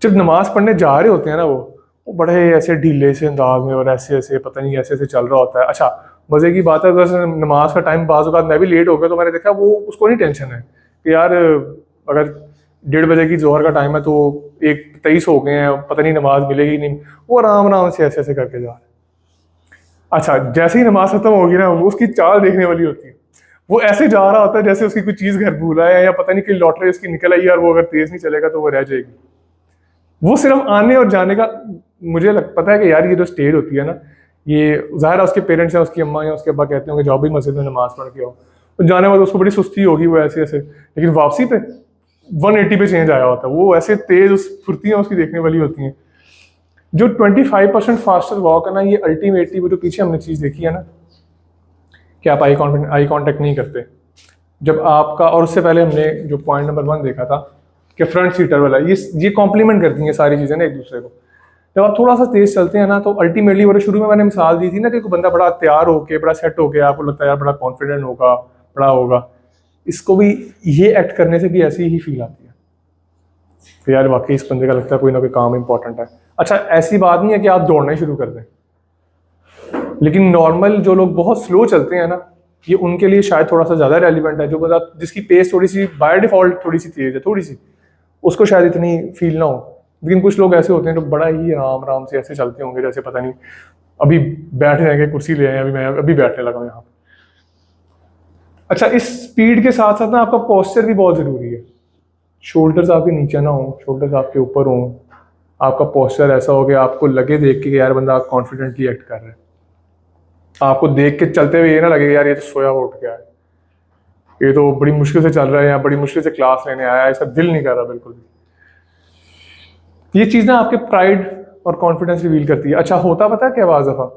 जब नमाज़ पढ़ने जा रहे होते हैं ना वो बड़े ऐसे ढीले से अंदाज में और ऐसे ऐसे पता नहीं ऐसे ऐसे चल रहा होता है। अच्छा, मज़े की बात है, वैसे नमाज का टाइम बाज़ औक़ात मैं भी लेट हो गया तो मैंने देखा वो उसको नहीं टेंशन है कि यार अगर 1:30 बजे की जोहर का टाइम है तो 1:23 हो गए हैं, पता नहीं नमाज मिलेगी नहीं, वो आराम आराम से ऐसे ऐसे करके जा रहे हैं। अच्छा, जैसे ही नमाज खत्म होगी ना, वो उसकी चाल देखने वाली होती है, वो ऐसे जा रहा होता है जैसे उसकी कोई चीज़ घर भूला है या पता नहीं कि लॉटरी उसकी निकल आई है और वो अगर तेज़ नहीं चलेगा तो वो रह जाएगी। वो सिर्फ आने और जाने का, मुझे पता है कि यार ये जो स्टेज होती है ना, ये ज़ाहिर है उसके पेरेंट्स हैं, उसकी अम्मा या उसके अब्बा कहते होंगे जाओ भी मस्जिद में नमाज़ पढ़ के आओ, तो जाने बाद उसको बड़ी सुस्ती होगी, वो ऐसे ऐसे, लेकिन वापसी पे 180 पे चेंज आया होता है, वो ऐसे तेज फुर्तियाँ उसकी देखने वाली होती हैं। जो 25% फास्टर वॉक है ना, ये अल्टीमेटली वो जो पीछे हमने चीज़ देखी है ना कि आप आई कॉन्टेक्ट नहीं करते जब आपका, और उससे पहले हमने जो पॉइंट नंबर 1 देखा था कि फ्रंट सीटर वाला, ये कॉम्प्लीमेंट करती हैं सारी चीज़ें ना एक दूसरे को। जब आप थोड़ा सा तेज चलते हैं ना तो अल्टीमेटली, वो शुरू में मैंने मिसाल दी थी ना कि कोई बंदा बड़ा तैयार होके, बड़ा सेट होके, आपको लगता है यार बड़ा कॉन्फिडेंट होगा, बड़ा होगा, इसको भी ये एक्ट करने से भी ऐसी ही फील आती है कि यार वाकई इस बंदे का लगता है कोई ना कोई काम इंपॉर्टेंट है। अच्छा, ऐसी बात नहीं है कि आप दौड़ना ही शुरू कर दें, लेकिन नॉर्मल जो लोग बहुत स्लो चलते हैं ना, ये उनके लिए शायद थोड़ा सा ज़्यादा रेलिवेंट है। जो बंदा जिसकी पेस थोड़ी सी बाय डिफ़ॉल्ट थोड़ी सी तेज है, थोड़ी सी, उसको शायद इतनी फील ना हो, लेकिन कुछ लोग ऐसे होते हैं जो बड़ा ही आराम आराम से ऐसे चलते होंगे जैसे पता नहीं अभी बैठ जाएंगे, कुर्सी ले आए, मैं अभी बैठने लगा हूँ यहाँ। अच्छा, इस स्पीड के साथ साथ ना आपका पोस्चर भी बहुत ज़रूरी है। शोल्डर्स आपके नीचे ना हो, शोल्डर्स आपके ऊपर हों, आपका पोस्चर ऐसा हो कि आपको लगे देख के यार बंदा कॉन्फिडेंटली एक्ट कर रहा है, आपको देख के चलते हुए ये ना लगे यार ये तो सोया हुआ उठ गया है, ये तो बड़ी मुश्किल से चल रहा है या बड़ी मुश्किल से क्लास लेने आया है, इसका दिल नहीं कर रहा बिल्कुल भी। ये चीज़ ना आपके प्राइड और कॉन्फिडेंस रिवील करती है। अच्छा, होता पता है क्या आवाज़ दफ़ा,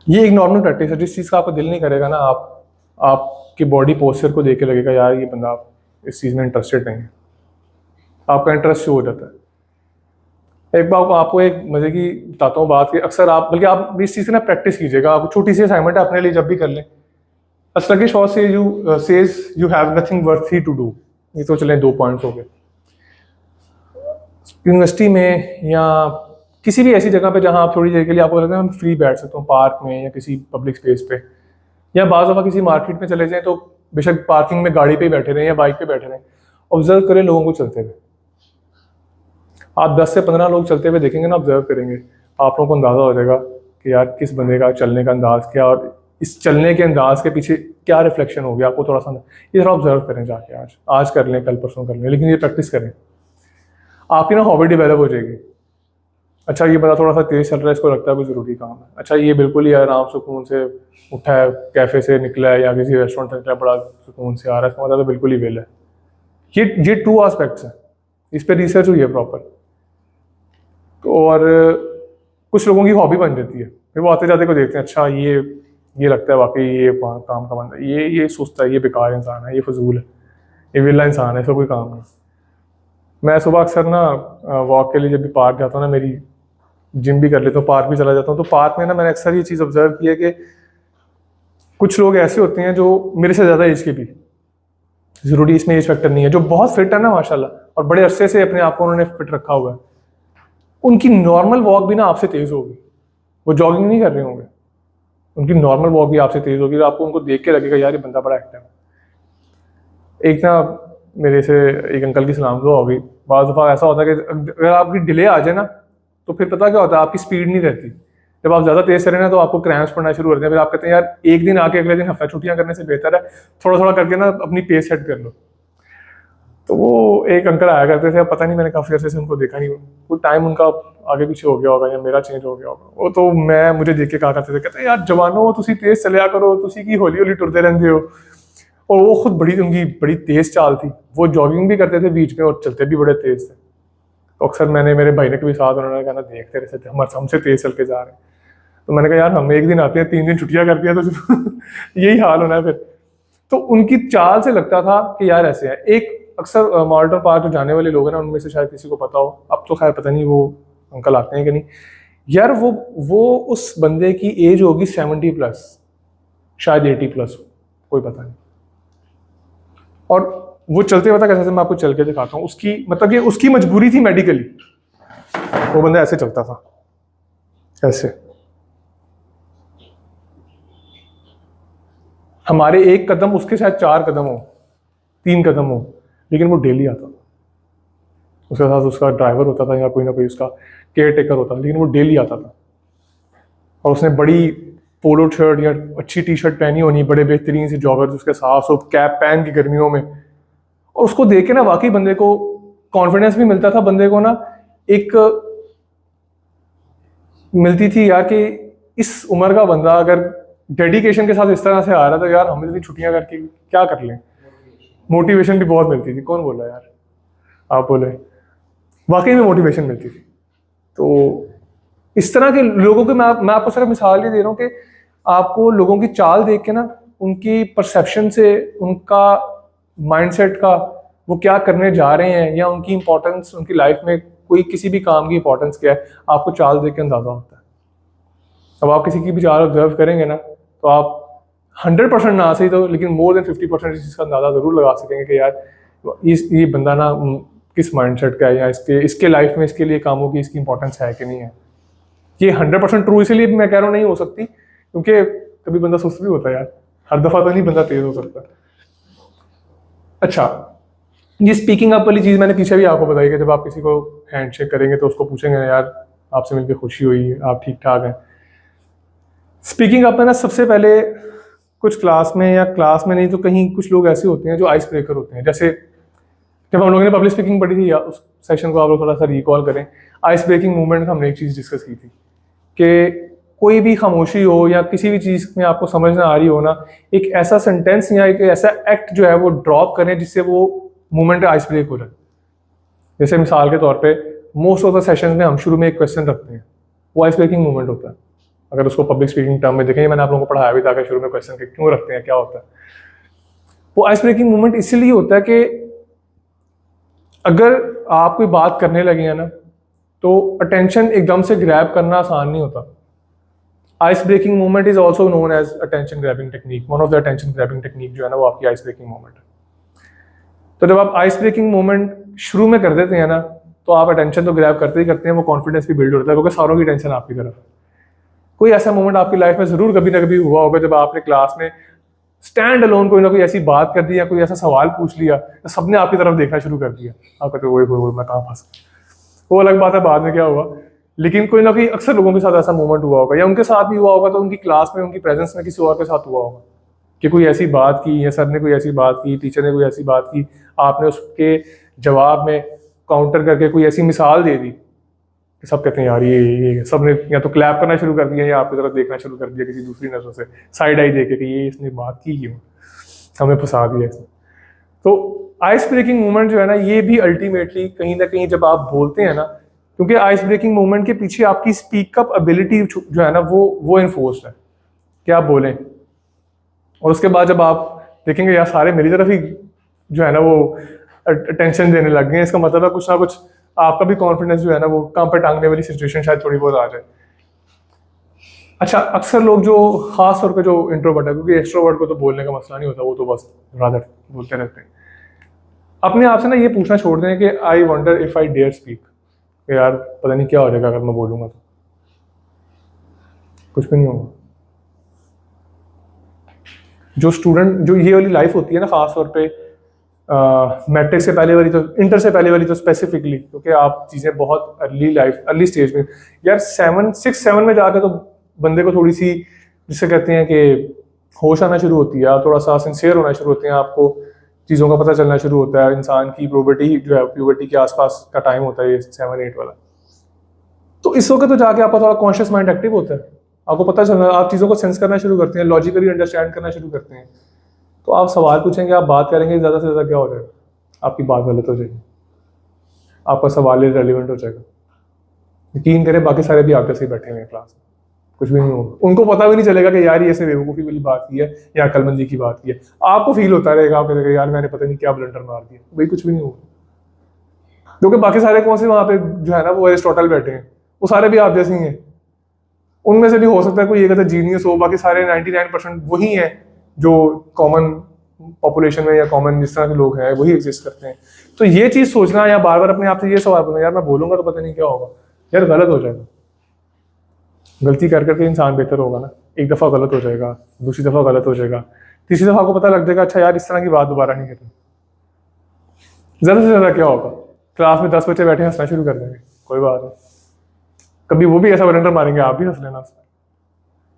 ये एक नॉर्मल प्रैक्टिस है, जिस चीज़ का आपका दिल नहीं करेगा ना, आपकी बॉडी पोस्चर को देख के लगेगा यार ये बंदा इस चीज़ में इंटरेस्टेड नहीं है, आपका इंटरेस्ट शो हो जाता है। एक बार आपको एक मज़े की बताता हूँ बात कि अक्सर आप, बल्कि आप इस चीज़ की ना प्रैक्टिस कीजिएगा, आप छोटी सी असाइनमेंट है अपने लिए जब भी कर लें। अस्लगिश से you have nothing worth to do, ये तो चलें 2 पॉइंट्स हो गए। यूनिवर्सिटी में या किसी भी ऐसी जगह पे जहाँ आप थोड़ी देर के लिए आपको लगता है हम फ्री बैठ सकते हो, पार्क में या किसी पब्लिक स्पेस पे, या बाज़ दफ़ा किसी मार्केट में चले जाएं तो बेशक पार्किंग में गाड़ी पे ही बैठे रहें या बाइक पे बैठे रहें, ऑब्जर्व करें लोगों को चलते हुए। आप 10 से 15 लोग चलते हुए देखेंगे ना, ऑब्जर्व करेंगे, आप लोगों को अंदाज़ा हो जाएगा कि यार किस बंदे का चलने का अंदाज़ क्या, और इस चलने के अंदाज के पीछे क्या रिफ्लेक्शन हो गया, आपको थोड़ा सा ये थोड़ा ऑब्जर्व करें जाके। आज कर लें, कल परसों कर लें, लेकिन ये प्रैक्टिस करें, आपकी ना हॉबी डेवलप हो जाएगी। अच्छा ये बंदा थोड़ा सा तेज़ चल रहा है, इसको लगता है कोई ज़रूरी काम है। अच्छा ये बिल्कुल ही आराम सुकून से उठा है, कैफ़े से निकला है या किसी रेस्टोरेंट से निकला है, बड़ा सुकून से आ रहा है, इसका मतलब है बिल्कुल ही वेल है। ये 2 आस्पेक्ट्स हैं, इस पर रिसर्च हुई है प्रॉपर। और कुछ लोगों की हॉबी बन जाती है, फिर वो आते जाते को देखते हैं, अच्छा ये लगता है वाकई ये काम का बंदा, ये सुस्त है, ये बेकार इंसान है, ये फजूल है, ये विला इंसान है, इसका कोई काम नहीं। मैं सुबह अक्सर ना वॉक के लिए जब भी पार्क जाता हूँ ना, मेरी जिम भी कर लेता हूँ, पार्क भी चला जाता हूँ, तो पार्क में ना मैंने अक्सर ये चीज़ ऑब्जर्व की है कि कुछ लोग ऐसे होते हैं जो मेरे से ज़्यादा एज के भी, ज़रूरी इसमें एज फैक्टर नहीं है, जो बहुत फिट है ना माशाल्लाह, और बड़े अरसे से अपने आप को उन्होंने फिट रखा हुआ है, उनकी नॉर्मल वॉक भी ना आपसे तेज़ होगी। वो जॉगिंग नहीं कर रहे होंगे, उनकी नॉर्मल वॉक भी आपसे तेज़ होगी, आपको उनको देख के लगेगा यार ये बंदा बड़ा एक्टिव है। एक ना मेरे से एक अंकल की सलाम दुआ होगी, बाज़ दफ़ा ऐसा होता है कि अगर आपकी डिले आ जाए ना, तो फिर पता क्या होता है, आपकी स्पीड नहीं रहती। जब आप ज़्यादा तेज़ करें ना तो आपको क्रैम्प्स पड़ना शुरू होते हैं, फिर आप कहते हैं यार एक दिन आके अगले दिन हफ्ता छुट्टियाँ करने से बेहतर है थोड़ा थोड़ा करके ना अपनी पेस सेट कर लो। तो वो एक अंकल आया करते थे, अब पता नहीं मैंने काफ़ी अर्से से उनको देखा नहीं, वो टाइम उनका आगे पीछे हो गया होगा या मेरा चेंज हो गया होगा। वो तो मुझे देख के कहा करते थे, कहते यार जवानों तुसी तेज़ चलिया करो, तुसी की हौली हौली टुरते रहते हो। और वो खुद उनकी बड़ी तेज़ चाल थी, वो जॉगिंग भी करते थे बीच में और चलते भी बड़े तेज़ थे। तो अक्सर मैंने मेरे भाई ने के भी साथ, उन्होंने कहना देखते रहे हमारे हमसे तेज़ चल के जा रहे हैं। तो मैंने कहा यार हम एक दिन आते हैं 3 दिन छुट्टियाँ करती हैं, तो यही हाल होना है फिर। तो उनकी चाल से लगता था कि यार ऐसे है। एक अक्सर मॉल्टर पार्क जो जाने वाले लोग हैं ना, उनमें से शायद किसी को पता हो, अब तो खैर पता नहीं वो अंकल आते हैं कि नहीं यार, वो उस बंदे की एज होगी 70+, शायद 80+, कोई पता नहीं। और वो चलते पता कैसे, मैं आपको चल के दिखाता हूँ। उसकी मतलब ये उसकी मजबूरी थी मेडिकली, वो बंदा ऐसे चलता था, ऐसे। हमारे 1 कदम उसके शायद 4 कदम हो, 3 कदम हो, लेकिन वो डेली आता था। उसके साथ उसका ड्राइवर होता था या कोई ना कोई उसका केयर टेकर होता था, लेकिन वो डेली आता था। और उसने बड़ी पोलो शर्ट या अच्छी टी शर्ट पहनी होनी, बड़े बेहतरीन से जॉगर्स उसके साथ, सब कैप पहन की गर्मियों में। और उसको देख के ना वाकई बंदे को कॉन्फिडेंस भी मिलता था, बंदे को ना एक मिलती थी यार कि इस उम्र का बंदा अगर डेडिकेशन के साथ इस तरह से आ रहा था, यार हम इतनी छुट्टियां करके क्या कर लें। मोटिवेशन भी बहुत मिलती थी। कौन बोला यार, आप बोले, वाकई में मोटिवेशन मिलती थी। तो इस तरह के लोगों के मैं आपको सिर्फ मिसाल ये दे रहा हूँ कि आपको लोगों की चाल देख के ना, उनकी परसेप्शन से, उनका माइंडसेट का, वो क्या करने जा रहे हैं या उनकी इंपॉर्टेंस, उनकी लाइफ में कोई किसी भी काम की इंपॉर्टेंस क्या है, आपको चाल देख के अंदाजा होता है। अब आप किसी की भी चाल ऑब्जर्व करेंगे ना, तो आप 100% ना सही तो लेकिन मोर देन 50% इस चीज़ का अंदाजा जरूर लगा सकेंगे कि यार ये बंदा ना किस माइंडसेट का है, या इसके लाइफ में इसके लिए कामों की इसकी इंपॉर्टेंस है कि नहीं है। ये 100% ट्रू इसीलिए मैं कह रहा हूँ नहीं हो सकती, क्योंकि कभी बंदा सुस्त भी होता है यार, हर दफ़ा तो नहीं बंदा तेज हो सकता। अच्छा, ये स्पीकिंग अप वाली चीज़ मैंने पीछे भी आपको बताई कि जब आप किसी को हैंडशेक करेंगे तो उसको पूछेंगे यार आपसे मिलकर खुशी हुई, आप ठीक ठाक हैं। स्पीकिंग अप में ना सबसे पहले कुछ क्लास में या क्लास में नहीं तो कहीं कुछ लोग ऐसे होते हैं जो आइस ब्रेकर होते हैं। जैसे जब हम लोगों ने पब्लिक स्पीकिंग पढ़ी थी, या उस सेशन को आप लोग थोड़ा सा रिकॉल करें, आइस ब्रेकिंग मूवमेंट हमने एक चीज़ डिस्कस की थी कि कोई भी खामोशी हो या किसी भी चीज़ में आपको समझ ना आ रही हो ना, एक ऐसा सेंटेंस या एक ऐसा एक्ट जो है वो ड्रॉप करें जिससे वो मूवमेंट आइस ब्रेक हो जाए। जैसे मिसाल के तौर पे मोस्ट ऑफ द सेशंस में हम शुरू में एक क्वेश्चन रखते हैं, वो आइस ब्रेकिंग मूवमेंट होता है। अगर उसको पब्लिक स्पीकिंग टर्म में देखेंगे, मैंने आप लोगों को पढ़ाया भी था कि शुरू में क्वेश्चन के क्यों रखते हैं, क्या होता है। वो आइस ब्रेकिंग मूवमेंट इसलिए होता है कि अगर आप कोई बात करने लगे हैं ना, तो अटेंशन एकदम से ग्रैब करना आसान नहीं होता। Ice breaking movement is also known as attention grabbing technique. One of the attention grabbing technique जो है ना, वो आपकी आइस ब्रेकिंग मूवमेंट है। तो जब आप आइस ब्रेकिंग मूवमेंट शुरू में कर देते हैं ना, तो आप अटेंशन तो ग्रैब करते ही करते हैं, वो कॉन्फिडेंस भी बिल्ड होता है क्योंकि सारों की अटेंशन आपकी तरफ है। कोई ऐसा मोमेंट आपकी लाइफ में जरूर कभी ना कभी हुआ होगा जब आपने क्लास में स्टैंड अलोन कोई ना कोई ऐसी बात कर दी या कोई ऐसा सवाल पूछ लिया तो सबने आपकी तरफ देखना शुरू कर दिया। आप कहते वो मैं कहाँ फंस गया। वो अलग बात है बाद में क्या हुआ, लेकिन कोई ना कोई अक्सर लोगों के साथ ऐसा मोमेंट हुआ होगा, या उनके साथ भी हुआ होगा तो उनकी क्लास में उनकी प्रेजेंस में किसी और के साथ हुआ होगा कि कोई ऐसी बात की, या सर ने कोई ऐसी बात की, टीचर ने कोई ऐसी बात की, आपने उसके जवाब में काउंटर करके कोई ऐसी मिसाल दे दी कि सब कहते हैं यार ये सब ने या तो क्लैप करना शुरू कर दिया या आपकी तरफ देखना शुरू कर दिया किसी दूसरी नजरों से, साइड आई देके कि ये इसने बात की क्यों, हमें फंसा दिया इसने। तो आइस ब्रेकिंग मोमेंट जो है ना, ये भी अल्टीमेटली कहीं ना कहीं जब आप बोलते हैं ना, क्योंकि आइस ब्रेकिंग मोमेंट के पीछे आपकी स्पीकअप एबिलिटी जो है ना वो इन्फोर्स्ड है कि आप बोलें। और उसके बाद जब आप देखेंगे यार सारे मेरी तरफ ही जो है ना वो अटेंशन देने लग गए हैं, इसका मतलब है कुछ ना कुछ आपका भी कॉन्फिडेंस जो है ना वो काम पे टांगने वाली सिचुएशन शायद थोड़ी बहुत आ जाए। अच्छा, अक्सर लोग जो खास तौर पे जो इंट्रोवर्ट है, क्योंकि एक्सट्रोवर्ट को तो बोलने का मसला नहीं होता, वो तो बस रादर बोलते रहते हैं, अपने आप से ना ये पूछना छोड़ दें कि I wonder if I dare speak, यार पता नहीं क्या हो जाएगा अगर मैं बोलूंगा तो। कुछ भी नहीं होगा। जो स्टूडेंट जो ये वाली लाइफ होती है ना, खास तौर पे मैट्रिक से पहले वाली, तो इंटर से पहले वाली तो स्पेसिफिकली, क्योंकि आप चीज़ें बहुत अर्ली स्टेज में, यार 6-7 में जाकर तो बंदे को थोड़ी सी जिसे कहते हैं कि होश आना शुरू होती है, आप थोड़ा सा सिंसियर होना शुरू होते हैं, आपको चीज़ों का पता चलना शुरू होता है। इंसान की प्यूबर्टी जो है, प्यूबर्टी के आसपास का टाइम होता है ये 7-8 वाला। तो इस वक्त तो जाके आपका थोड़ा कॉन्शियस माइंड एक्टिव होता है, आपको पता चलना, आप चीज़ों को सेंस करना शुरू करते हैं, लॉजिकली अंडरस्टैंड करना शुरू करते हैं। तो आप सवाल पूछेंगे, आप बात करेंगे, ज़्यादा से ज़्यादा क्या हो जाएगा, आपकी बात गलत हो जाएगी, आपका सवाल इररिलेवेंट हो जाएगा। यकीन करें बाकी सारे भी आप जैसे ही बैठे हुए हैं क्लास में, कुछ भी नहीं होगा, उनको पता भी नहीं चलेगा कि यार ये ऐसे बेवकूफ़ी वाली बात की है या अक्लमंदी की बात की है। आपको फील होता रहेगा, आप कहेंगे यार मैंने पता नहीं क्या ब्लंडर मार दिया, भाई कुछ भी नहीं होगा। क्योंकि बाकी सारे कौन से वहाँ पे जो है ना वो एरिस्टोटल बैठे हैं, वो सारे भी आप जैसे ही हैं। उनमें से भी हो सकता है कोई एक जीनियस हो, बाकी सारे 99% वही हैं जो कॉमन पॉपुलेशन में या कॉमन जिस तरह के लोग हैं वही एग्जिस्ट करते हैं। तो ये चीज़ सोचना या बार बार अपने आप से ये सवाल पूछना, यार मैं बोलूँगा तो पता नहीं क्या होगा, यार गलत हो जाएगा। गलती कर करके इंसान बेहतर होगा ना, एक दफ़ा गलत हो जाएगा, दूसरी दफ़ा गलत हो जाएगा, तीसरी दफ़ा को पता लग जाएगा अच्छा यार इस तरह की बात दोबारा नहीं करनी। ज़्यादा से ज़्यादा क्या होगा, क्लास में 10 बच्चे बैठे हंसना शुरू कर देंगे, कोई बात नहीं, कभी वो भी ऐसा ब्लंडर मारेंगे, आप भी हंस लेना।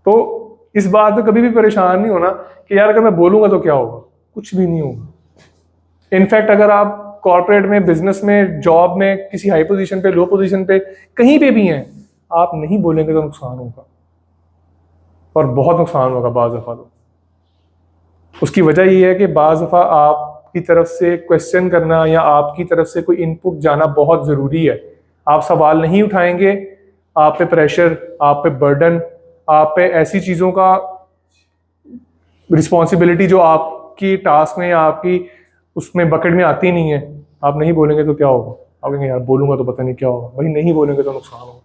तो इस बात में कभी भी परेशान नहीं होना कि यार अगर मैं बोलूँगा तो क्या होगा, कुछ भी नहीं होगा। इनफैक्ट अगर आप कॉर्पोरेट में, बिजनेस में, जॉब में, किसी हाई पोजीशन पे, लो पोजीशन पे, कहीं पे भी हैं, आप नहीं बोलेंगे तो नुकसान होगा, और बहुत नुकसान होगा बाज़ दफ़ा। तो उसकी वजह ये है कि बाज़ दफ़ा आपकी तरफ से क्वेश्चन करना या आपकी तरफ से कोई इनपुट जाना बहुत ज़रूरी है। आप सवाल नहीं उठाएंगे, आप पे प्रेशर, आप पे बर्डन, आप पे ऐसी चीज़ों का रिस्पॉन्सिबिलिटी जो आपकी टास्क में या आपकी उसमें बकेट में आती नहीं है, आप नहीं बोलेंगे तो क्या होगा, आप कहेंगे यार बोलूँगा तो पता नहीं क्या होगा, भाई नहीं बोलेंगे तो नुकसान होगा।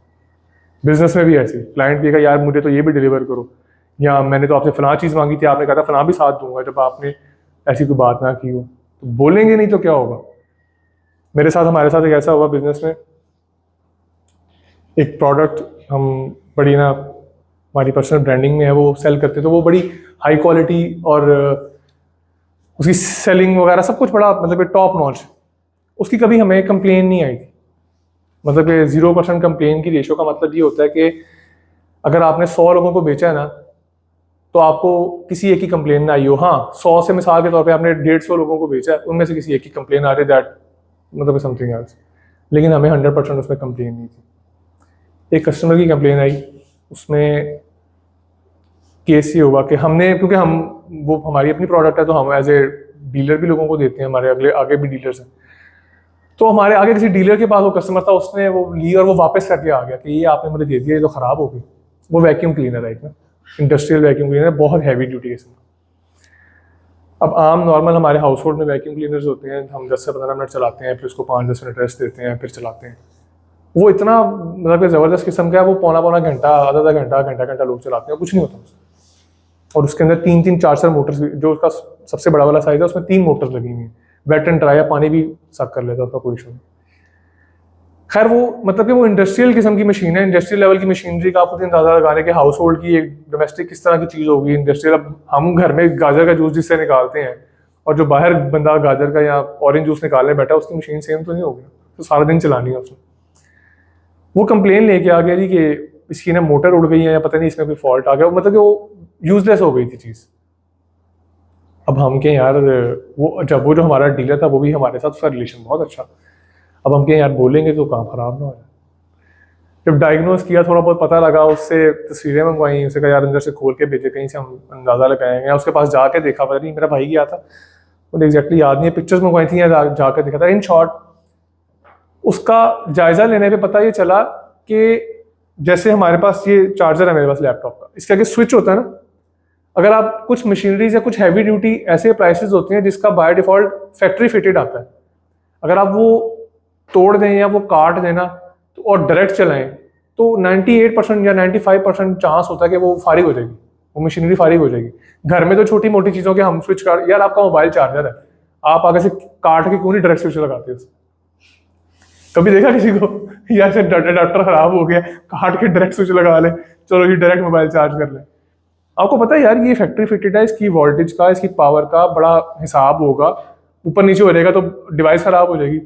बिजनेस में भी ऐसे, क्लाइंट कहेगा यार मुझे तो ये भी डिलीवर करो, या मैंने तो आपसे फलां चीज़ मांगी थी, आपने कहा था फलां भी साथ दूंगा, जब आपने ऐसी कोई बात ना की हो, तो बोलेंगे नहीं तो क्या होगा। मेरे साथ, हमारे साथ एक ऐसा हुआ बिजनेस में, एक प्रोडक्ट हम बड़ी ना हमारी पर्सनल ब्रांडिंग में है, वो सेल करते, तो वो बड़ी हाई क्वालिटी और उसकी सेलिंग वगैरह सब कुछ बड़ा मतलब टॉप नॉच, उसकी कभी हमें कंप्लेन नहीं आई थी। मतलब कि 0% कंप्लेन की रेशो का मतलब ये होता है कि अगर आपने 100 लोगों को बेचा है ना, तो आपको किसी एक की कंप्लेन ना आई हो। हाँ, 100 से मिसाल के तौर पे आपने 150 लोगों को बेचा है, उनमें से किसी एक की कंप्लेन आ रही, दैट मतलब समथिंग एल्स, लेकिन हमें 100% उसमें कंप्लेन नहीं थी। एक कस्टमर की कंप्लेन आई, उसमें केस ये हुआ कि हमने, क्योंकि हम वो हमारी अपनी प्रोडक्ट है तो हम एज ए डीलर भी लोगों को देते हैं, हमारे आगे भी डीलर्स हैं, तो हमारे आगे किसी डीलर के पास वो कस्टमर था, उसने वो ली और वो वापस करके आ गया कि ये आपने मुझे दे दिया, ये तो ख़राब हो गई। वो वैक्यूम क्लीनर है, एक इंडस्ट्रियल वैक्यूम क्लीनर, बहुत हैवी ड्यूटी है इसमें। अब आम नॉर्मल हमारे हाउस होल्ड में वैक्यूम क्लीनर्स होते हैं, हम 10 से 15 मिनट चलाते हैं, फिर उसको 5-10 मिनट रेस्ट देते हैं, फिर चलाते हैं। वो इतना मतलब ज़बरदस्त किस्म का है, वो पौना घंटा, आधा घंटा लोग चलाते हैं, कुछ नहीं होता उसमें। और उसके अंदर 3-3, 4-4 मोटर्स, जो उसका सबसे बड़ा वाला साइज़ है उसमें 3 मोटर्स लगी हुई हैं, वेट एंड ड्राई, पानी भी सक कर लेता है, उसका कोई इशू नहीं। खैर वो मतलब कि वो इंडस्ट्रियल किस्म की मशीन है, इंडस्ट्रियल लेवल की मशीनरी का आप खुद अंदाजा लगाने के हाउस होल्ड की एक डोमेस्टिक किस तरह की चीज़ होगी इंडस्ट्रियल। अब हम घर में गाजर का जूस जिससे निकालते हैं और जो बाहर बंदा गाजर का या ऑरेंज जूस निकालने बैठा उसकी मशीन सेम तो नहीं होगी, तो सारा दिन चलानी है उसने। वो कंप्लेन लेके आ गया जी कि इसकी ना मोटर उड़ गई है या पता नहीं इसमें कोई फॉल्ट आ गया, मतलब कि वो यूजलेस हो गई थी चीज़। अब हम कहें यार वो जब वो जो हमारा डीलर था वो भी हमारे साथ उसका रिलेशन बहुत अच्छा, अब हम कहें यार बोलेंगे तो काम खराब ना हो जाए। जब डायग्नोस किया थोड़ा बहुत पता लगा, उससे तस्वीरें मंगवाई, उसे कहा यार अंदर से खोल के भेजे कहीं से हम अंदाज़ा लगाएंगे, या उसके पास जाके देखा, पता नहीं मेरा भाई गया था, मुझे एग्जैक्टली याद नहीं है, पिक्चर्स मंगवाई थी या जाकर देखा था। इन शॉर्ट उसका जायज़ा लेने पे पता ये चला कि जैसे हमारे पास ये चार्जर है मेरे पास लैपटॉप का, इसके आगे स्विच होता है ना, अगर आप कुछ मशीनरीज या कुछ हैवी ड्यूटी ऐसे प्राइसेस होती हैं जिसका बाय डिफ़ॉल्ट फैक्ट्री फिटेड आता है, अगर आप वो तोड़ दें या वो काट देना तो और डायरेक्ट चलाएं तो 98% या 95% चांस होता है कि वो फारिग हो जाएगी, वो मशीनरी फारिग हो जाएगी। घर में तो छोटी मोटी चीज़ों के हम स्विच काट, यार आपका मोबाइल चार्जर है, आप आगे से काट के क्यों नहीं डायरेक्ट स्विच लगाते हो? कभी देखा किसी को या ऐसे अडाप्टर खराब हो गया काट के डायरेक्ट स्विच लगा ले, चलो जी डायरेक्ट मोबाइल चार्ज कर ले। आपको पता है यार ये फैक्ट्री फिटेड है, इसकी वोल्टेज का इसकी पावर का बड़ा हिसाब होगा, ऊपर नीचे हो जाएगा तो डिवाइस खराब हो जाएगी।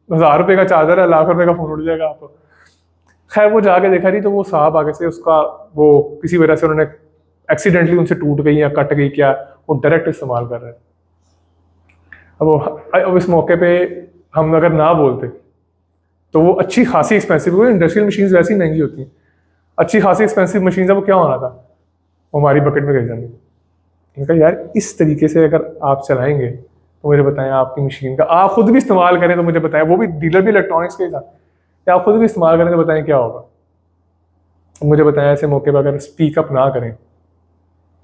1000 रुपये का चार्जर है, लाख रुपये का फोन उड़ जाएगा आपको। खैर वो जाके देखा नहीं तो वो साहब आगे से उसका वो किसी वजह से उन्होंने एक्सीडेंटली उनसे टूट गई या कट गई क्या, वो डायरेक्ट इस्तेमाल कर रहे हैं। अब इस मौके पे हम अगर ना बोलते तो वो अच्छी खासी एक्सपेंसिव, इंडस्ट्रियल मशीन्स वैसी महंगी होती हैं, अच्छी खासी एक्सपेंसिव मशीन है, वो क्या होना था, वो हमारी बकेट में गिर जाती। मैंने कहा यार इस तरीके से अगर आप चलाएंगे तो मुझे बताएं आपकी मशीन का आप खुद भी इस्तेमाल करें तो मुझे बताएं, वो भी डीलर भी इलेक्ट्रॉनिक्स के साथ, या आप खुद भी इस्तेमाल करें तो बताएं क्या होगा। मुझे बताएं ऐसे मौके पर अगर स्पीक अप ना करें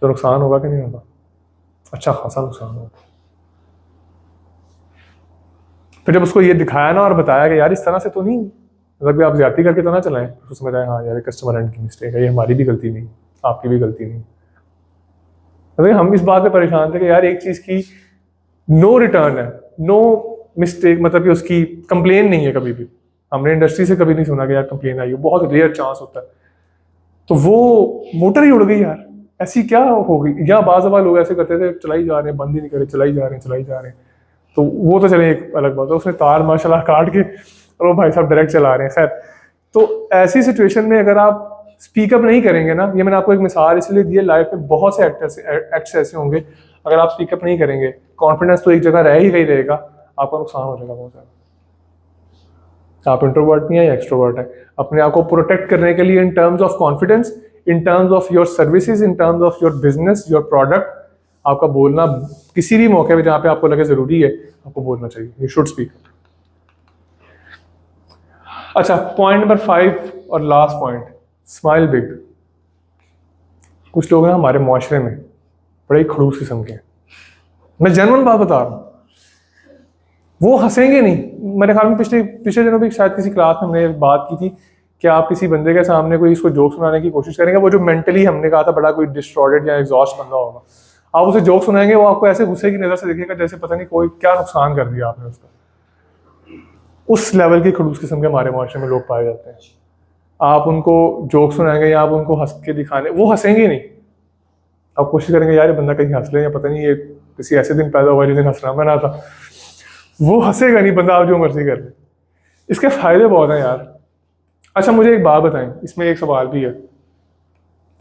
तो नुकसान होगा कि नहीं होगा, अच्छा खासा नुकसान होगा। फिर जब उसको ये दिखाया ना और बताया कि यार इस तरह से तो नहीं, मतलब कि आप ज्यादती करके तो ना चलाएं, तो समझ आए हाँ यार कस्टमर एंड की मिस्टेक है, ये हमारी भी गलती नहीं, आपकी भी गलती नहीं। तो हम इस बात पे परेशान थे कि यार एक चीज़ की नो रिटर्न है, नो मिस्टेक, मतलब कि उसकी कंप्लेन नहीं है कभी भी। हमने इंडस्ट्री से कभी नहीं सुना कि यार कंप्लेन आई हो, बहुत रेयर चांस होता है। तो वो मोटर ही उड़ गई यार, ऐसी क्या हो गई। या बाज़ लोग ऐसे करते थे चलाई जा रहे हैं, बंद ही नहीं करे, चलाई जा रहे हैं, तो वो तो चले एक अलग बात है, उसने तार माशाल्लाह काट के और वो भाई साहब डायरेक्ट चला रहे हैं। खैर तो ऐसी सिचुएशन में अगर आप स्पीकअप नहीं करेंगे ना, ये मैंने आपको एक मिसाल इसलिए दी है, लाइफ में बहुत से एक्ट्स ऐसे होंगे, अगर आप स्पीकअप नहीं करेंगे कॉन्फिडेंस तो एक जगह रह ही रहेगा, आपका नुकसान हो जाएगा बहुत ज़्यादा। आप इंट्रोवर्ट नहीं है या एक्सट्रोवर्ट है, अपने आप को प्रोटेक्ट करने के लिए in terms of confidence, in terms of your services, in terms of your business, your product, आपका बोलना किसी भी मौके पे जहाँ पे आपको लगे ज़रूरी है आपको बोलना चाहिए, यू शुड स्पीक। अच्छा, पॉइंट नंबर 5 और लास्ट पॉइंट, स्माइल बिग। कुछ लोग हैं हमारे मुआशरे में बड़े खड़ूस किस्म के, मैं जेन्युइन बात बता रहा हूँ, वो हंसेंगे नहीं। मेरे ख्याल में पिछले दिनों भी शायद किसी क्लास में हमने बात की थी कि आप किसी बंदे के सामने कोई इसको जोक सुनाने की कोशिश करेंगे, वो जो मेंटली हमने कहा था बड़ा कोई डिस्ट्रॉयड या एग्जॉस्ट बंदा होगा, आप उसे जोक सुनाएंगे वो आपको ऐसे गुस्से की नज़र से देखेगा जैसे पता नहीं कोई क्या नुकसान कर दिया आपने उसका। उस लेवल की खड़ूस किस्म के हमारे मुआशरे में लोग पाए जाते हैं। आप उनको जोक सुनाएंगे या आप उनको हंस के दिखाने, वो हंसेंगे नहीं। आप कोशिश करेंगे यार ये बंदा कहीं हंस ले, या पता नहीं ये किसी ऐसे दिन पैदा हुआ जिस दिन हंसना मना था, वो हंसेगा नहीं बंदा, आप जो मर्जी कर ले। इसके फायदे बहुत हैं यार। अच्छा मुझे एक बात बताएं, इसमें एक सवाल भी है,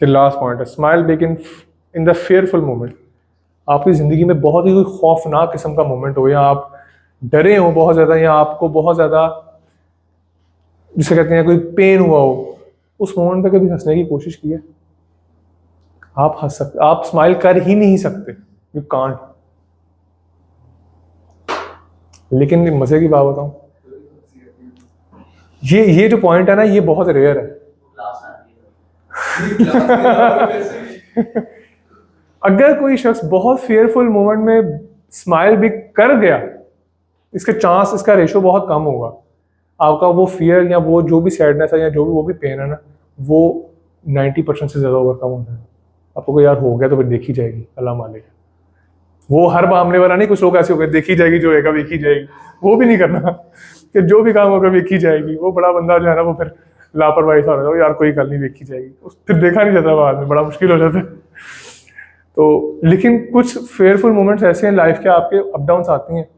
लास्ट पॉइंट है, smile big in the fearful moment. आपकी ज़िंदगी में बहुत ही कोई खौफनाक किस्म का मोमेंट हो, या आप डरे हो बहुत ज़्यादा, या आपको बहुत ज़्यादा जिसे कहते हैं कोई पेन हुआ हो, उस मोमेंट पे कभी हंसने की कोशिश की है? आप हंस सकते, आप स्माइल कर ही नहीं सकते, यू कांट। लेकिन मज़े की बात बताऊं, ये जो पॉइंट है ना, ये बहुत रेयर है। अगर कोई शख्स बहुत फेयरफुल मोमेंट में स्माइल भी कर गया, इसके चांस, इसका रेशो बहुत कम होगा। आपका वो फियर या वो जो भी सैडनेस है या जो भी वो भी पेन है ना, वो 90% से ज़्यादा ओवरकम होता है। आपको कोई यार हो गया तो फिर देखी जाएगी, अल्लाह मालिक। वो हर मामले वाला नहीं, कुछ लोग ऐसे हो गए देखी जाएगी जो होगा देखी जाएगी, वो भी नहीं करना। कि जो भी काम होगा वेखी जाएगी। वो बड़ा बंदा जो है ना वो फिर लापरवाही सा हो जाता है, यार कोई गल नहीं वेखी जाएगी, फिर देखा नहीं जाता, बाद में बड़ा मुश्किल हो जाता है। तो लेकिन कुछ फेयरफुल मोमेंट्स ऐसे हैं लाइफ के, आपके अप डाउन्स आती हैं,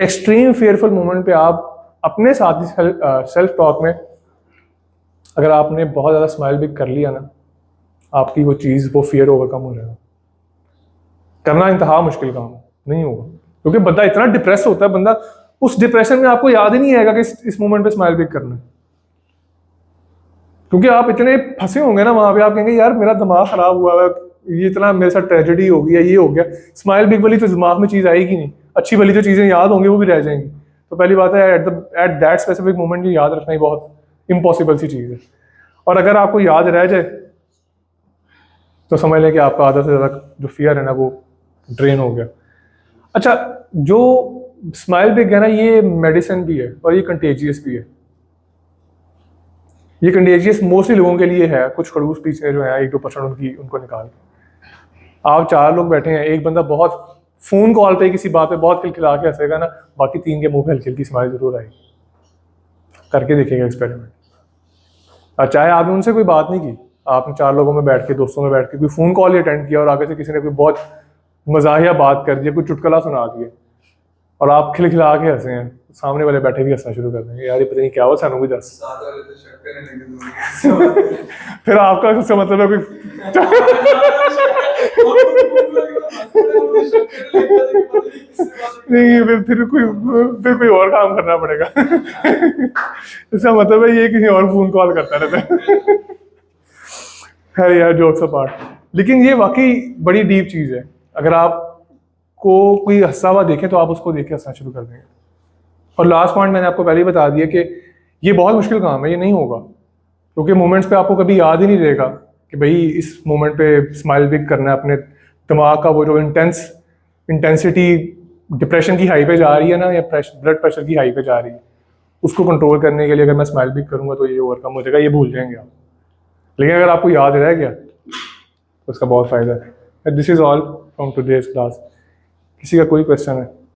एक्सट्रीम फेयरफुल मोमेंट पे आप अपने साथ ही सेल्फ टॉक में अगर आपने बहुत ज़्यादा स्माइल भी कर लिया ना, आपकी वो चीज़, वो फियर ओवरकम हो जाएगा। करना इंतहा मुश्किल काम नहीं होगा, क्योंकि बंदा इतना डिप्रेस होता है, बंदा उस डिप्रेशन में आपको याद ही नहीं आएगा कि इस मोमेंट पे स्माइल भी करना है, क्योंकि आप इतने फंसे होंगे ना वहां पे, आप कहेंगे यार मेरा दिमाग खराब हुआ है, ये इतना मेरे साथ ट्रेजेडी हो गई है, ये हो गया। स्माइल बिग वाली तो दिमाग में चीज़ आएगी नहीं, अच्छी वाली जो चीज़ें याद होंगी वो भी रह जाएंगी। तो पहली बात है एट दैट स्पेसिफिक मोमेंट याद रखना ही बहुत इम्पॉसिबल सी चीज़ है। और अगर आपको याद रह जाए तो समझ लें कि आपका आधा से ज़्यादा जो फियर है ना वो ड्रेन हो गया। अच्छा, जो स्माइल बिग है ना, ये मेडिसिन भी है और ये कंटेजियस भी है। ये कंटेजियस मोस्टली लोगों के लिए है, कुछ खड़ूस पीछे जो है 1-2% उनको निकाल के। आप 4 लोग बैठे हैं, एक बंदा बहुत फोन कॉल पे किसी बात पे बहुत खिलखिला के हंसेगा ना, बाकी 3 के मुंह पे हल्की हल्की स्माइल जरूर आएगी। करके देखिएगा एक्सपेरिमेंट। और चाहे आपने उनसे कोई बात नहीं की, आपने 4 लोगों में बैठ के, दोस्तों में बैठ के कोई फ़ोन कॉल ही अटेंड किया और आगे से किसी ने कोई बहुत मज़ाहिया बात कर दिया, कोई चुटकुला सुना दिया और आप खिलखिला के हंसे हैं, सामने वाले बैठे भी हंसना शुरू कर देंगे, यार ये पता नहीं क्या हो, सानू भी दस। फिर आपका उससे मतलब है नहीं, फिर कोई और काम करना पड़ेगा। इसका मतलब है ये किसी और फोन कॉल करता रहता है यार, जोक्स अपार्ट। लेकिन ये वाकई बड़ी डीप चीज़ है। अगर आपको कोई हंसा हुआ देखे तो आप उसको देख के हंसना शुरू कर देंगे। और लास्ट पॉइंट मैंने आपको पहले ही बता दिया कि ये बहुत मुश्किल काम है, ये नहीं होगा, क्योंकि मोमेंट्स पे आपको कभी याद ही नहीं रहेगा कि भाई इस मोमेंट पे स्माइल बिग करना है। अपने दिमाग का वो जो इंटेंसिटी डिप्रेशन की हाई पे जा रही है ना, या ब्लड प्रेशर की हाई पे जा रही है, उसको कंट्रोल करने के लिए अगर मैं स्माइल बिग करूँगा तो ये ओवरकम हो जाएगा, ये भूल जाएंगे आप। लेकिन अगर आपको याद रह गया तो उसका बहुत फ़ायदा है। This is all from today's class. किसी का कोई क्वेश्चन है?